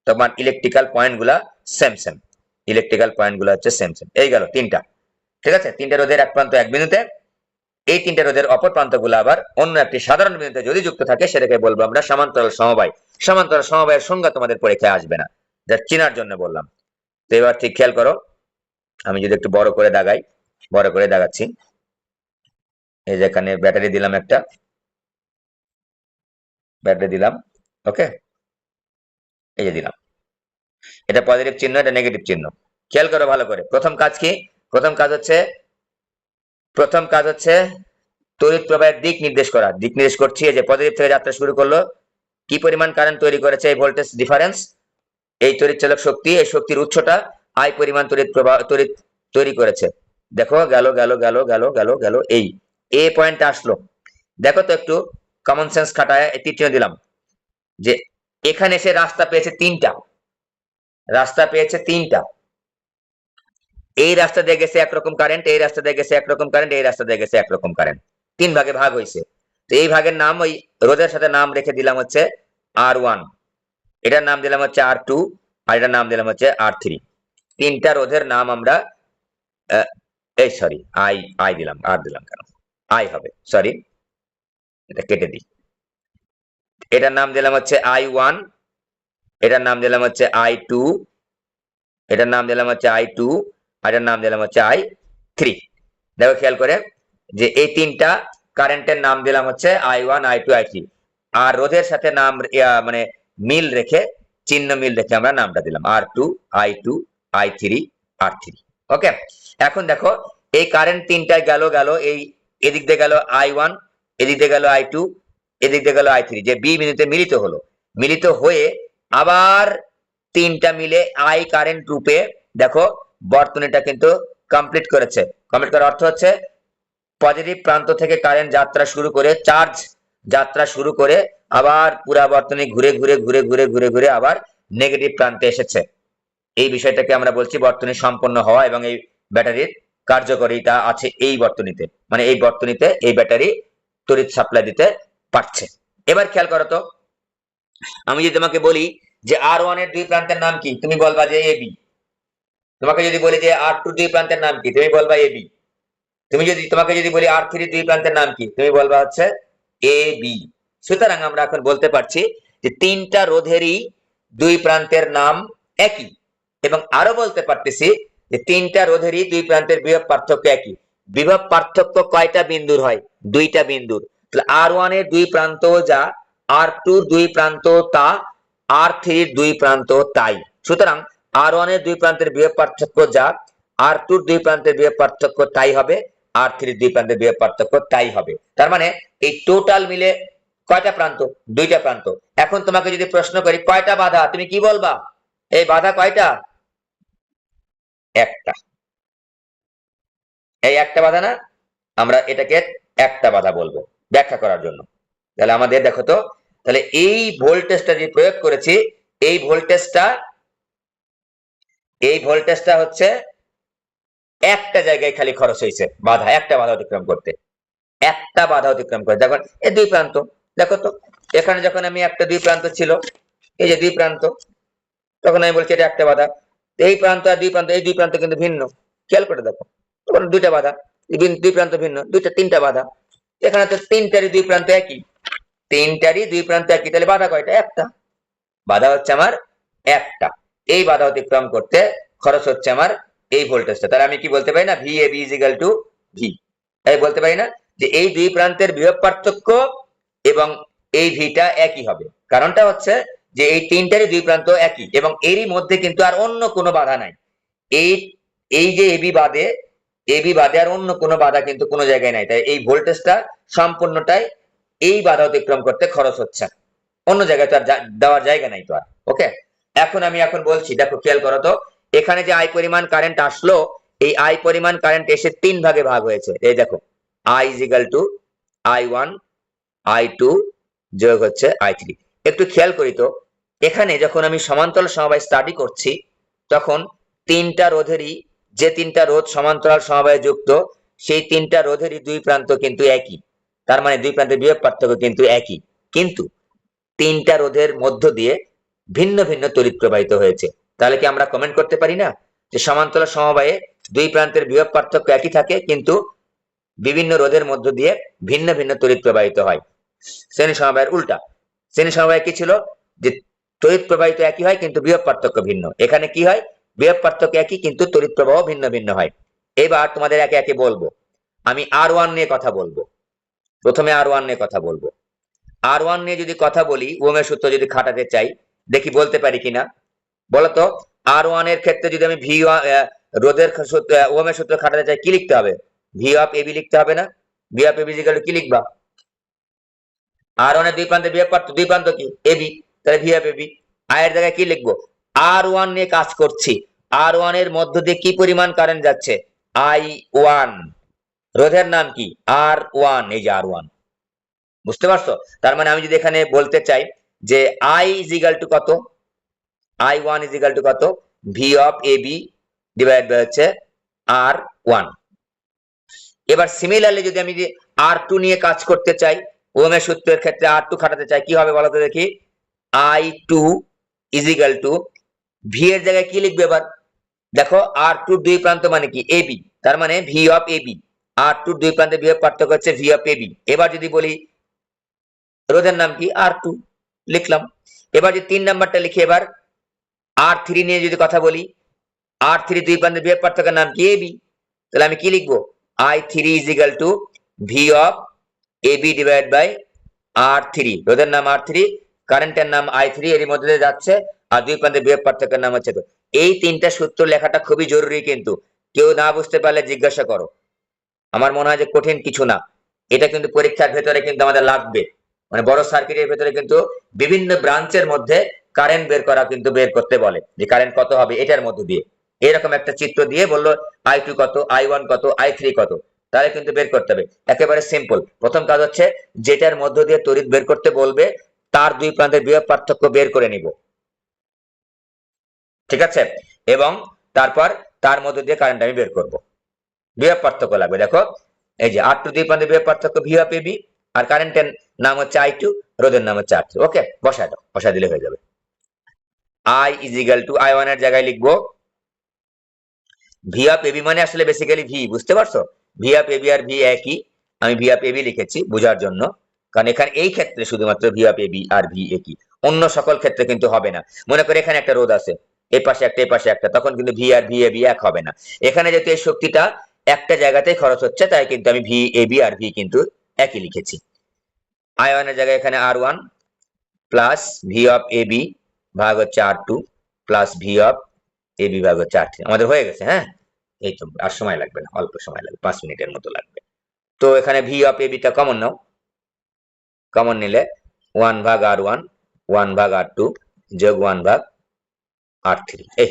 তোমার ইলেকট্রিক্যাল পয়েন্ট গুলা সেম সেম, ইলেকট্রিক্যাল পয়েন্ট গুলা হচ্ছে সেম সেম। এই গেল তিনটা, ঠিক আছে? তিনটা রোধের এক প্রান্ত এক বিন্দুতে, এই তিনটা রোধের অপর প্রান্ত গুলো আবার অন্য একটি সাধারণ বিন্দুতে যদি যুক্ত থাকে সেটাকে বলবো আমরা সমান্তরাল সমবায়। সমান্তরাল সমবায়ের সংজ্ঞা তোমাদের পরীক্ষায় আসবে না, যা চেনার জন্য বললাম। তো এবার ঠিক খেয়াল করো, আমি যদি একটু বড় করে দাগাই, বড় করে দাগাচ্ছি। এই যে এখানে ব্যাটারি দিলাম, একটা ব্যাটারি দিলাম, ওকে, এই যে দিলাম। এটা পজিটিভ চিহ্ন, এটা নেগেটিভ চিহ্ন। খেয়াল করো ভালো করে। প্রথম কাজ কি? প্রথম কাজ হচ্ছে তড়িৎ প্রবাহের দিক নির্দেশ করা। দিক নির্দেশ করছি, এই যে পজিটিভ থেকে যাত্রা শুরু করলো, কি পরিমাণ কারেন্ট তৈরি করেছে এই ভোল্টেজ ডিফারেন্স, এই তড়িৎ চালক শক্তি, এই শক্তির উৎসটা আই পরিমাণ তড়িৎ তৈরি করেছে। দেখো গেল গেল গেল গেল গেল গেল, এই এ পয়েন্টে আসলো। দেখো তো একটু কমন সেন্স খাটায় তীর চিহ্ন দিলাম, যে এখানে এসে রাস্তা পেয়েছে তিনটা, রাস্তা পেয়েছে তিনটা। এই রাস্তা দিয়ে গেছে একরকম কারেন্ট, এই রাস্তা দিয়ে গেছে একরকম কারেন্ট, এই রাস্তা দিয়ে গেছে একরকম কারেন্ট, তিন ভাগে ভাগ হয়েছে। তো এই ভাগের নাম, ওই রোধের সাথে নাম রেখে দিলাম হচ্ছে R1, এটার নাম দিলাম হচ্ছে R2, আর এটার নাম দিলাম হচ্ছে R3। তিনটা রোধের নাম আমরা এই সরি আই আই দিলাম, আর দিলাম কেন? আই হবে, সরি, এটা কেটে দিই। এটার নাম দিলাম হচ্ছে I1, এটার নাম দিলাম হচ্ছে I2, এটার নাম দিলাম হচ্ছে I2, আর এটার নাম দিলাম হচ্ছে I3। দেখো খেয়াল করে, যে এই তিনটা কারেন্টের নাম দিলাম হচ্ছে I1, I2, I3, আর রোধের সাথে নাম মানে মিল রেখে, চিহ্ন মিল রেখে আমরা নামটা দিলাম R2, I2, I3, R3। ওকে, এখন দেখো এই কারেন্ট তিনটায় গেল গেল, এই এদিক দিয়ে গেল I1, এদিক দিয়ে গেল I2, এদিক দিয়ে গেল I3, যে বি বিন্দুতে মিলিত হলো। মিলিত হয়ে আবার তিনটা মিলে আই কারেন্ট রূপে দেখো বর্তনীটা কিন্তু কমপ্লিট করেছে। কমপ্লিট করার অর্থ হচ্ছে পজিটিভ প্রান্ত থেকে কারেন্ট যাত্রা শুরু করে, চার্জ যাত্রা শুরু করে আবার পুরা বর্তনী ঘুরে ঘুরে ঘুরে ঘুরে ঘুরে ঘুরে আবার নেগেটিভ প্রান্তে এসেছে। এই বিষয়টাকে আমরা বলছি বর্তনী সম্পন্ন হওয়া, এবং এই ব্যাটারির কার্যকারিতা আছে এই বর্তনীতে, মানে এই বর্তনীতে এই ব্যাটারি তড়িৎ সাপ্লাই দিতে পারছে। এবার খেয়াল করো তো, আমি যদি তোমাকে বলি যে R1 এর দুই প্রান্তের নাম কি, তুমি বলবা যে AB। তোমাকে যদি বলি যে R2 দুই প্রান্তের নাম কি, তুমি বলবা AB। তোমাকে যদি বলি R3 দুই প্রান্তের নাম কি, তুমি বলবা হচ্ছে AB। সুতরাং আমরা এখন বলতে পারছি যে তিনটা রোধেরই দুই প্রান্তের নাম একই, এবং আরো বলতে পারতেছি যে তিনটা রোধেরই দুই প্রান্তের বিভব পার্থক্য একই। বিভব পার্থক্য কয়টা বিন্দুর হয়? দুইটা বিন্দুর। তাহলে R1 এর দুই প্রান্ত যা, R2 এর দুই প্রান্ত তা, R3 এর দুই প্রান্ত তাই। সুতরাং R1 এর দুই প্রান্তের বিভব পার্থক্য যা, R2 এর দুই প্রান্তের বিভব পার্থক্য তাই হবে, R3 এর দুই প্রান্তের বিভব পার্থক্য তাই হবে। তার মানে এই টোটাল মিলে কয়টা প্রান্ত? দুইটা প্রান্ত। এখন তোমাকে যদি প্রশ্ন করি কয়টা বাধা, তুমি কি বলবা? এই বাধা কয়টা? একটা। এই একটা বাধা না, আমরা এটাকে একটা বাধা বলবো ব্যাখ্যা করার জন্য। তাহলে আমাদের দেখো তো, তাহলে এই ভোল্টেজটা যে প্রয়োগ করেছি, এই ভোল্টেজটা হচ্ছে একটা জায়গায় খালি খরচ হয়েছে, বাধা, একটা বাধা অতিক্রম করতে, একটা বাধা অতিক্রম করে। দেখো এই দুই প্রান্ত, দেখো তো এখানে যখন আমি একটা দুই প্রান্ত ছিল, এই যে দুই প্রান্ত, তখন আমি বলছি এটা একটা বাধা। এই প্রান্ত আর দুই প্রান্ত, এই দুই প্রান্ত কিন্তু ভিন্ন, খেয়াল করে দেখো, তখন দুইটা বাধা, দুই প্রান্ত ভিন্ন, তিনটা বাধা। এখানে তো তিনটারই দুই প্রান্ত একই, তিনটারই দুই প্রান্ত একই, তাহলে বাধা কয়টা? একটা। বাধা হচ্ছে আমার একটা। এই বাধা অতিক্রম করতে খরচ হচ্ছে আমার এই ভোল্টেজটা। তাহলে আমি কি বলতে পারি না, VAB = V। তাই বলতে পারি না যে এই দুই প্রান্তের বিভব পার্থক্য এবং এই ভিটা একই হবে। কারণটা হচ্ছে যে এই তিনটারই দুই প্রান্ত একই, এবং এরই মধ্যে কিন্তু আর অন্য কোনো বাধা নাই। এই এই যে AB বাদে এবি বাদে আর অন্য কোনো বাধা কিন্তু কোনো জায়গায় নাই, তাই এই ভোল্টেজটা সম্পূর্ণটাই এই বাধা অতিক্রম করতে খরচ হচ্ছে, অন্য জায়গায় তো আর দেওয়ার জায়গা নাই তো আর। ওকে, আমি এখন বলছি, দেখো খেয়াল করো তো, এখানে যে আই পরিমাণ কারেন্ট আসলো, এই আই পরিমাণ কারেন্ট এসে 3 ভাগে ভাগ হয়েছে। এই দেখো, I is equal two I1 I2 যোগ হচ্ছে I3। একটু খেয়াল করি তো, এখানে যখন আমি সমান্তরাল সমবায় স্টাডি করছি, তখন তিনটা রোধেরই, যে তিনটা রোধ সমান্তরাল সমবায়ে যুক্ত, সেই তিনটা রোধেরই দুই প্রান্ত কিন্তু একই, তার মানে দুই প্রান্তের বিভব পার্থক্য কিন্তু একই, কিন্তু তিনটা রোধের মধ্য দিয়ে ভিন্ন ভিন্ন তড়িৎ প্রবাহিত হয়েছে। তাহলে কি আমরা কমেন্ট করতে পারি না যে সমান্তরাল সমবায়ে দুই প্রান্তের বিভব পার্থক্য একই থাকে, কিন্তু বিভিন্ন রোধের মধ্য দিয়ে ভিন্ন ভিন্ন তড়িৎ প্রবাহিত হয়? শ্রেণী সমবায়ের উল্টা। শ্রেণী সমবায় কি ছিল, যে তড়িৎ প্রবাহিত একই হয় কিন্তু বিভব পার্থক্য ভিন্ন। এখানে কি হয়, বিভব পার্থক্য একই কিন্তু তড়িৎ প্রবাহ ভিন্ন ভিন্ন হয়। এবার তোমাদের একে একে বলবো। আমি R1 নিয়ে কথা বলবো, প্রথমে R1 নিয়ে কথা বলবো। R1 নিয়ে যদি কথা বলি, ওহমের সূত্র যদি খাটাতে চাই, দেখি বলতে পারি কিনা, বলতো। R1 এর ক্ষেত্রে যদি আমি রোধের ওহমের সূত্র খাটাতে চাই, কি লিখতে হবে? ভি অফ এবি লিখতে হবে না? V of A B equal to কি লিখবা? R1 এর দুই প্রান্তে বিভব পার্থক্য, দুই প্রান্ত কি এবি, তাহলে ভি অফ এবি। আই এর জায়গায় কি লিখবো? R1 নিয়ে কাজ করছি, R1 এর মধ্য দিয়ে কি পরিমাণ কারেন্ট যাচ্ছে? I1। রোধের নাম কি? R1। এই যে R1, বুঝতে পারছো? তার মানে আমি যদি এখানে বলতে চাই যে I ইজ ইকুয়াল টু কত, I1 ইজ ইকুয়াল টু কত? V of A B divide by হচ্ছে R1। এবার সিমিলারলি যদি আমি R2 নিয়ে কাজ করতে চাই, ওহমের সূত্রের ক্ষেত্রে R2 খাটাতে চাই, কি হবে বলতো দেখি? I2 is equal to, V এর জায়গায় কি লিখবে এবার? দেখো, R2 দুই প্রান্ত মানে কি এবি, তার মানে ভি অফ এবি। R2 দুই প্রান্তে বিভব পার্থক্য হচ্ছে ভি অফ এবি। এবার যদি বলি রোধের নাম কি? R2 লিখলাম। এবার যদি 3 নাম্বারটা লিখি, এবার R3 নিয়ে যদি কথা বলি, R3 দুই প্রান্তের বিভব পার্থক্যের নাম কি? এবি। তাহলে আমি কি লিখবো? I3 is equal to V of A B divide by R3। রোধের নাম R3, কারেন্টের নাম I3, এর মধ্যে দিয়ে যাচ্ছে, আর দুই প্রান্তের বিভব পার্থক্যের নাম হচ্ছে। তো এই তিনটা সূত্র লেখাটা খুবই জরুরি, কিন্তু কেউ না বুঝতে পারলে জিজ্ঞাসা করো। আমার মনে হয় যে কঠিন কিছু না, এটা কিন্তু পরীক্ষার ভেতরে কিন্তু আমাদের লাগবে। মানে বড় সার্কিটের ভেতরে কিন্তু বিভিন্ন ব্রাঞ্চের মধ্যে কারেন্ট বের করা, কিন্তু বের করতে বলে যে কারেন্ট কত হবে এটার মধ্যে দিয়ে, এরকম একটা চিত্র দিয়ে বললো I2 কত, I1 কত, I3 কত, তাহলে কিন্তু বের করতে হবে। একেবারে সিম্পল। প্রথম কাজ হচ্ছে যেটার মধ্য দিয়ে তড়িৎ বের করতে বলবে, তার দুই প্রান্তের বিভব পার্থক্য বের করে নিব, ঠিক আছে? এবং তারপর তার মধ্য দিয়ে কারেন্ট আমি বের করব। বিভব পার্থক্য লাগবে, দেখো এই যে R2 দুই প্রান্তের বিভব পার্থক্য ভি অফ এবি, আর কারেন্টের নাম হচ্ছে I2, রোধের নাম হচ্ছে R3। ওকে, বসায় দাও, বসায় দিলে হয়ে যাবে। I is equal two, I1 এর জায়গায় লিখবো ভি অফ এবি, মানে আসলে বেসিক্যালি ভি, বুঝতে পারছো? ভি অফ এবি আর ভি একই, আমি ভি অফ এবি লিখেছি বোঝার জন্য, কারণ এখানে এই ক্ষেত্রে শুধুমাত্র ভি অফ এবি আর ভি একই, অন্য সকল ক্ষেত্রে কিন্তু হবে না। মনে করে এখানে একটা রোধ আছে, এই পাশে একটা, এই পাশে একটা, তখন কিন্তু ভি আর ভি এবি এক হবে না। এখানে যেহেতু এই শক্তিটা একটা জায়গাতেই খরচ হচ্ছে, তাই কিন্তু আমি ভি এবি আর ভি কিন্তু একই লিখেছি। I1 এর জায়গায় এখানে R1 plus V of AB ভাগ হচ্ছে R2 plus V of AB ভাগ হচ্ছে R3। আমাদের হয়ে গেছে, হ্যাঁ? এই তো, আর সময় লাগবে না, অল্প সময় লাগবে, 5 মিনিটের মতো লাগবে। তো এখানে ভি অফ এবিটা কমন নাও, কমন নিলে 1 ভাগ R1, 1 ভাগ R2 যোগ 1 ভাগ R3। এই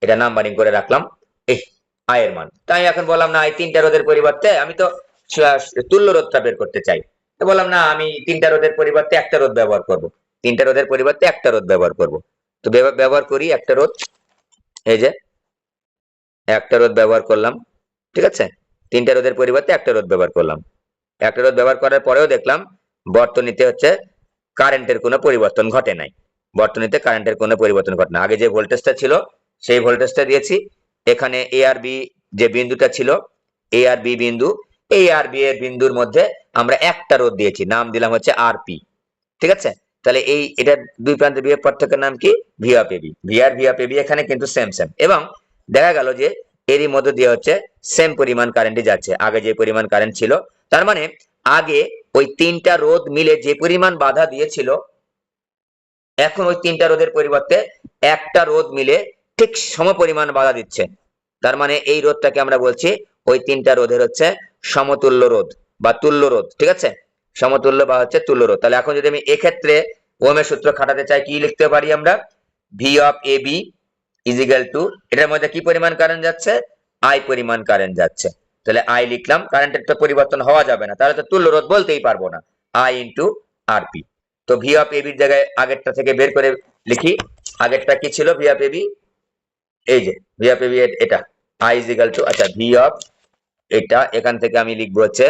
এটা নাম্বারিং করে রাখলাম, এই আই এর মান। তাই এখন বললাম না, এই তিনটা রোধের পরিবর্তে আমি তো তুল্য রোধটা বের করতে চাই, তো বললাম না, আমি তিনটা রোধের পরিবর্তে একটা রোধ ব্যবহার করব, তিনটা রোধের পরিবর্তে একটা রোধ ব্যবহার করব। তো ব্যবহার করি একটা রোধ, এই যে একটা রোধ ব্যবহার করলাম, ঠিক আছে? তিনটা রোধের পরিবর্তে একটা রোধ ব্যবহার করলাম। একটা রোধ ব্যবহার করার পরেও দেখলাম বর্তনীতে হচ্ছে কারেন্টের কোনো পরিবর্তন ঘটে নাই, বর্তনীতে কারেন্টের কোনো পরিবর্তন ঘটে না। আগে যে ভোল্টেজটা ছিল সেই ভোল্টেজটা দিয়েছি। এখানে এ আর বি যে বিন্দুটা ছিল, এ আর বি বিন্দু, এই আর বি এর বিন্দুর মধ্যে আমরা একটা রোধ দিয়েছি, নাম দিলাম হচ্ছে আরপি, ঠিক আছে? তাহলে এটা দুই প্রান্তের বিভব পার্থক্যের নাম কি? V of A B. ভি আর ভি অফ এবি এখানে কিন্তু সেম সেম, এবং দেখা গেল যে এরই মধ্যে দিয়ে হচ্ছে সেম পরিমাণ কারেন্টই যাচ্ছে, আগে যে পরিমাণ কারেন্ট ছিল। তার মানে আগে ওই তিনটা রোধ মিলে যে পরিমাণ বাধা দিয়েছিল, এখন ওই তিনটা রোধের পরিবর্তে একটা রোধ মিলে ঠিক সমপরিমাণ বাধা দিচ্ছে। তার মানে এই রোধটাকে আমরা বলছি ওই তিনটা রোধের হচ্ছে সমতুল্য রোধ বা তুল্য রোধ, ঠিক আছে, সমতুল্য বা হচ্ছে তুল্য রোধ। তাহলে এখন যদি আমি এক্ষেত্রে ওহমের সূত্র খাটাতে চাই, কি লিখতে পারি আমরা? V of A B is equal to, এটার মধ্যে কি পরিমাণ কারেন্ট যাচ্ছে? আই পরিমাণ কারেন্ট যাচ্ছে। তাহলে আই লিখলাম, কারেন্টের তো পরিবর্তন হওয়া যাবে না, তাহলে তো তুল্য রোধ বলতেই পারবো না, আই ইন্টু আর পি। তো ভি অফ এ বির জায়গায় আগেরটা থেকে বের করে লিখি। আগেরটা কি ছিল? ভি অফ এ বি, এই যে ভি অফ এ বি এটা আই ইজ ইকুয়াল টু, আচ্ছা ভি অফ, এটা এখান থেকে আমি লিখবো হচ্ছে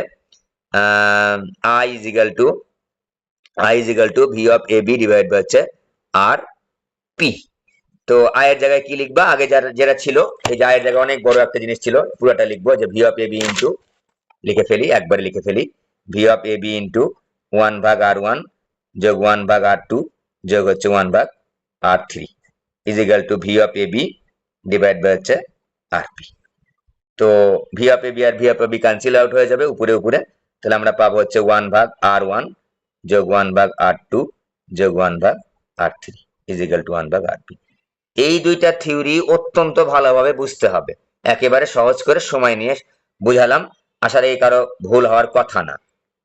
I is equal to V of A B divide by হচ্ছে আর পি। তো আয়ের জায়গায় কি লিখবা? আগে যেটা ছিল, এই যে আয়ের জায়গায় অনেক বড় একটা জিনিস ছিল, পুরোটা লিখবো যে V of A B into, লিখে ফেলি, একবারে লিখে ফেলি, V of A B into 1/r1 যোগ 1/r2 যোগ হচ্ছে 1/r3 is equal to V of A B divide by হচ্ছে আর পি। তো ভি অফ এ বি আর V of A B cancel out হয়ে যাবে উপরে উপরে। তাহলে আমরা পাবো হচ্ছে 1/r1 যোগ 1/r2 যোগ 1/r3 is equal two 1/rp। এই দুইটা থিওরি অত্যন্ত ভালোভাবে বুঝতে হবে, একেবারে সহজ করে সময় নিয়ে বুঝালাম, আশা রাখি কারো ভুল হওয়ার কথা না।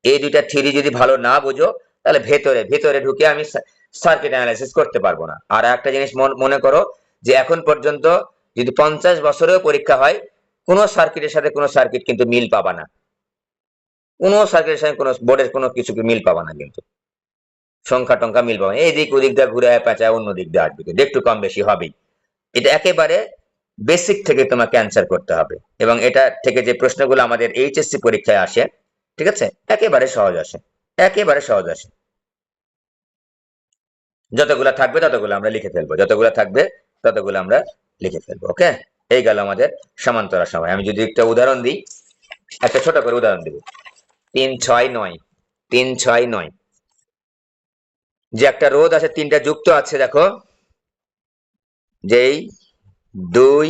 এই দুইটা থিওরি যদি ভালো না বুঝো, তাহলে ভেতরে ভেতরে ঢুকে আমি সার্কিট অ্যানালাইসিস করতে পারবো না। আর একটা জিনিস মনে করো, যে এখন পর্যন্ত যদি 50 বছরেও পরীক্ষা হয়, কোনো সার্কিটের সাথে কোনো সার্কিট কিন্তু মিল পাবা না, কোনো সার্কিটের সাথে কোনো বোর্ডের কোনো কিছু মিল পাবা না, কিন্তু সংখ্যা টংখ্যা মিল পাবা না। এই দিক ওদিক দিয়ে ঘুরে পেঁচায় অন্য দিক দিয়ে আসবে, কিন্তু একটু কম বেশি হবেই। এটা একেবারে বেসিক থেকে তোমাকে অ্যান্সার করতে হবে, এবং এটা থেকে যে প্রশ্নগুলো আমাদের এইচএসসি পরীক্ষায় আসে, ঠিক আছে, একেবারে সহজ আসে, একেবারে সহজ আসে। যতগুলো থাকবে ততগুলো আমরা লিখে ফেলবো, যতগুলো থাকবে ততগুলো আমরা লিখে ফেলবো। ওকে, এই গেল আমাদের সমান্তরাল সময়। আমি যদি একটা উদাহরণ দিই, একটা ছোট করে উদাহরণ দিব, 3, 6, 9, 3, 6, 9, যে একটা রোধ আছে, তিনটা যুক্ত আছে, দেখো যেই 2,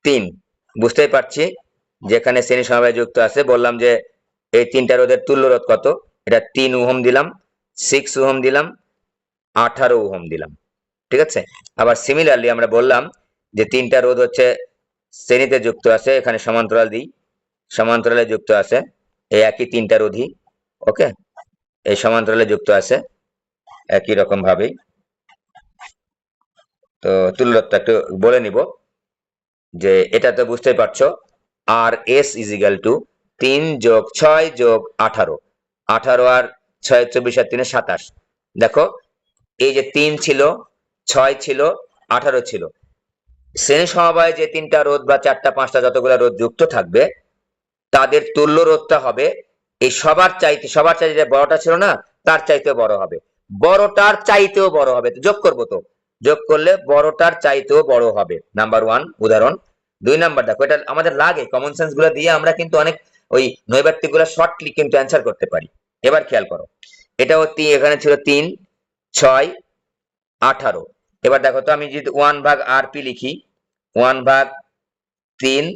3, বুঝতেই পারছি যেখানে শ্রেণী সমবায় যুক্ত আছে। বললাম যে এই তিনটা রোধের তুল্য রোধ কত? এটা 3 ওহম দিলাম, 6 ওহম দিলাম, 18 ওহম দিলাম, ঠিক আছে। আবার সিমিলারলি আমরা বললাম যে তিনটা রোধ হচ্ছে শ্রেণীতে যুক্ত আছে, এখানে সমান্তরাল দিই, সমান্তরালে যুক্ত আছে, এই একই তিনটা রোধই, ওকে, এই সমান্তরালে যুক্ত আছে একই রকম ভাবেই। তো তুল্যরোধটা একটু বলে নিব, যে এটা তো বুঝতেই পারছো, আর এস ইজ ইকুয়াল টু 3 যোগ 6 যোগ 18, 18 আর 6 24 আর 3 27। দেখো এই যে 3 ছিল, 6 ছিল, 18 ছিল, শ্রেণী সমবায়ে যে তিনটা রোধ বা চারটা পাঁচটা যতগুলো রোধ যুক্ত থাকবে, তাদের তুল্য রোধটা হবে এই সবার চাইতে বড়টা ছিল না, তার চাইতেও বড় হবে, বড়টার চাইতেও বড় হবে, যোগ করবো, তো যোগ করলে বড়টার চাইতেও বড় হবে। নাম্বার 1 উদাহরণ। 2 নাম্বার, দেখো এটা আমাদের লাগে কমন সেন্স গুলো দিয়ে আমরা কিন্তু অনেক ওই নৈর্ব্যক্তিক গুলো শর্টলি কিন্তু অ্যান্সার করতে পারি। এবার খেয়াল করো, এটা হচ্ছে এখানে ছিল 3, 6, 18। এবার দেখো তো, আমি যদি 1/rp লিখি, 1/3,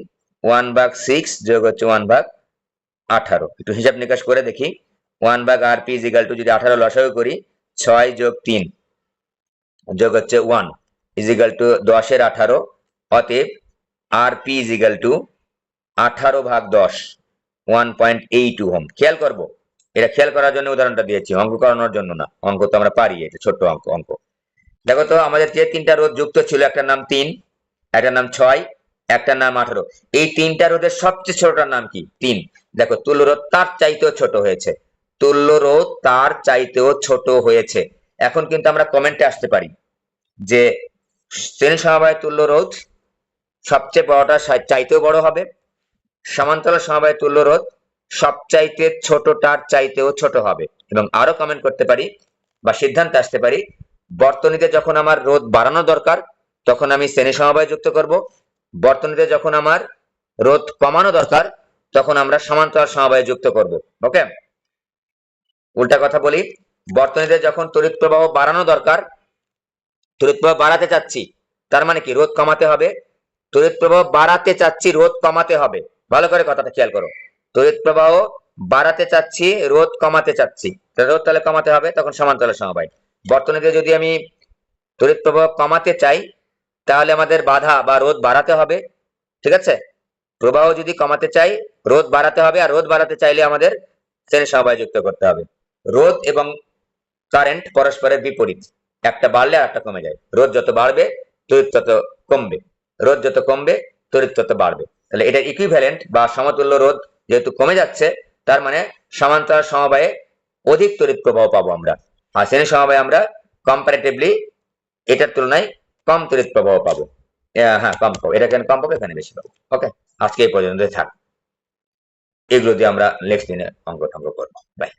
1/6 যোগ হচ্ছে 1/18, একটু হিসাব নিকাশ করে দেখি। 1/rp ইজ ইকুয়াল টু, যদি 18 লসাগু করি, 6 যোগ 3 যোগ হচ্ছে 1 ইজ ইকুয়াল টু 10 এর 18, অতএব rp is equal two 18/10, 1.8 ohm. খেয়াল করবো, এটা খেয়াল করার জন্য উদাহরণটা দিয়েছি, অঙ্ক করানোর জন্য না, অঙ্ক তো আমরা পারি, এটা ছোট্ট অঙ্ক। দেখো তো, আমাদের যে তিনটা রোধ যুক্ত ছিল, একটার নাম 3, একটার নাম 6, একটার নাম 18, এই তিনটা রোধের সবচেয়ে ছোটটার নাম কি? 3। দেখো তুল্য রোধ তার চাইতেও ছোট হয়েছে, তুল্য রোধ তার চাইতেও ছোট হয়েছে। এখন কিন্তু আমরা কমেন্টে আসতে পারি যে শ্রেণী সমবায় তুল্য রোধ সবচেয়ে বড়টা চাইতেও বড় হবে, সমান্তরাল সমবায় তুল্য রোধ সবচাইতে ছোটটার চাইতেও ছোট হবে। এবং আরো কমেন্ট করতে পারি বা সিদ্ধান্তে আসতে পারি, বর্তনীতে যখন আমার রোধ বাড়ানো দরকার, তখন আমি শ্রেণী সমবায় যুক্ত করব, বর্তনীতে যখন আমার রোধ কমানো দরকার, তখন আমরা সমান্তরাল সমবায় যুক্ত করব। ওকে, উল্টা কথা বলি, বর্তনীতে যখন তড়িৎ প্রবাহ বাড়ানো দরকার, তড়িৎ প্রবাহ বাড়াতে চাচ্ছি, তার মানে কি রোধ কমাতে হবে, তড়িৎ প্রবাহ বাড়াতে চাচ্ছি, রোধ কমাতে হবে। ভালো করে কথাটা খেয়াল করো, তড়িৎ প্রবাহ বাড়াতে চাচ্ছি, রোধ কমাতে চাচ্ছি, রোধ তাহলে কমাতে হবে, তখন সমান্তরাল সমবায়। বর্তনীতে যদি আমি তড়িৎ প্রবাহ কমাতে চাই, তাহলে আমাদের বাধা বা রোধ বাড়াতে হবে, ঠিক আছে। প্রবাহ যদি কমাতে চাই রোধ বাড়াতে হবে, আর রোধ বাড়াতে চাইলে আমাদের শ্রেণী সমবায় যুক্ত করতে হবে। রোধ এবং কারেন্ট পরস্পরের বিপরীত, একটা বাড়লে আর একটা কমে যায়। রোধ যত বাড়বে তড়িৎ তত কমবে, রোধ যত কমবে তড়িৎ তত বাড়বে। তাহলে এটা ইকুইভ্যালেন্ট বা সমতুল্য রোধ যেহেতু কমে যাচ্ছে, তার মানে সমান্তরাল সমবায়ে অধিক তড়িৎ প্রবাহ পাবো আমরা, আর শ্রেণী সমবায়ে আমরা কম্পারেটিভলি এটার তুলনায় কম তড়িৎ প্রবাহ পাবো। হ্যাঁ, কম পাবো, এটা কেন কম পাবো, এখানে বেশি পাবো। ওকে, আজকে এই পর্যন্ত থাক, এগুলো দিয়ে আমরা নেক্সট দিনে অঙ্ক টঙ্ক করবো। বাই।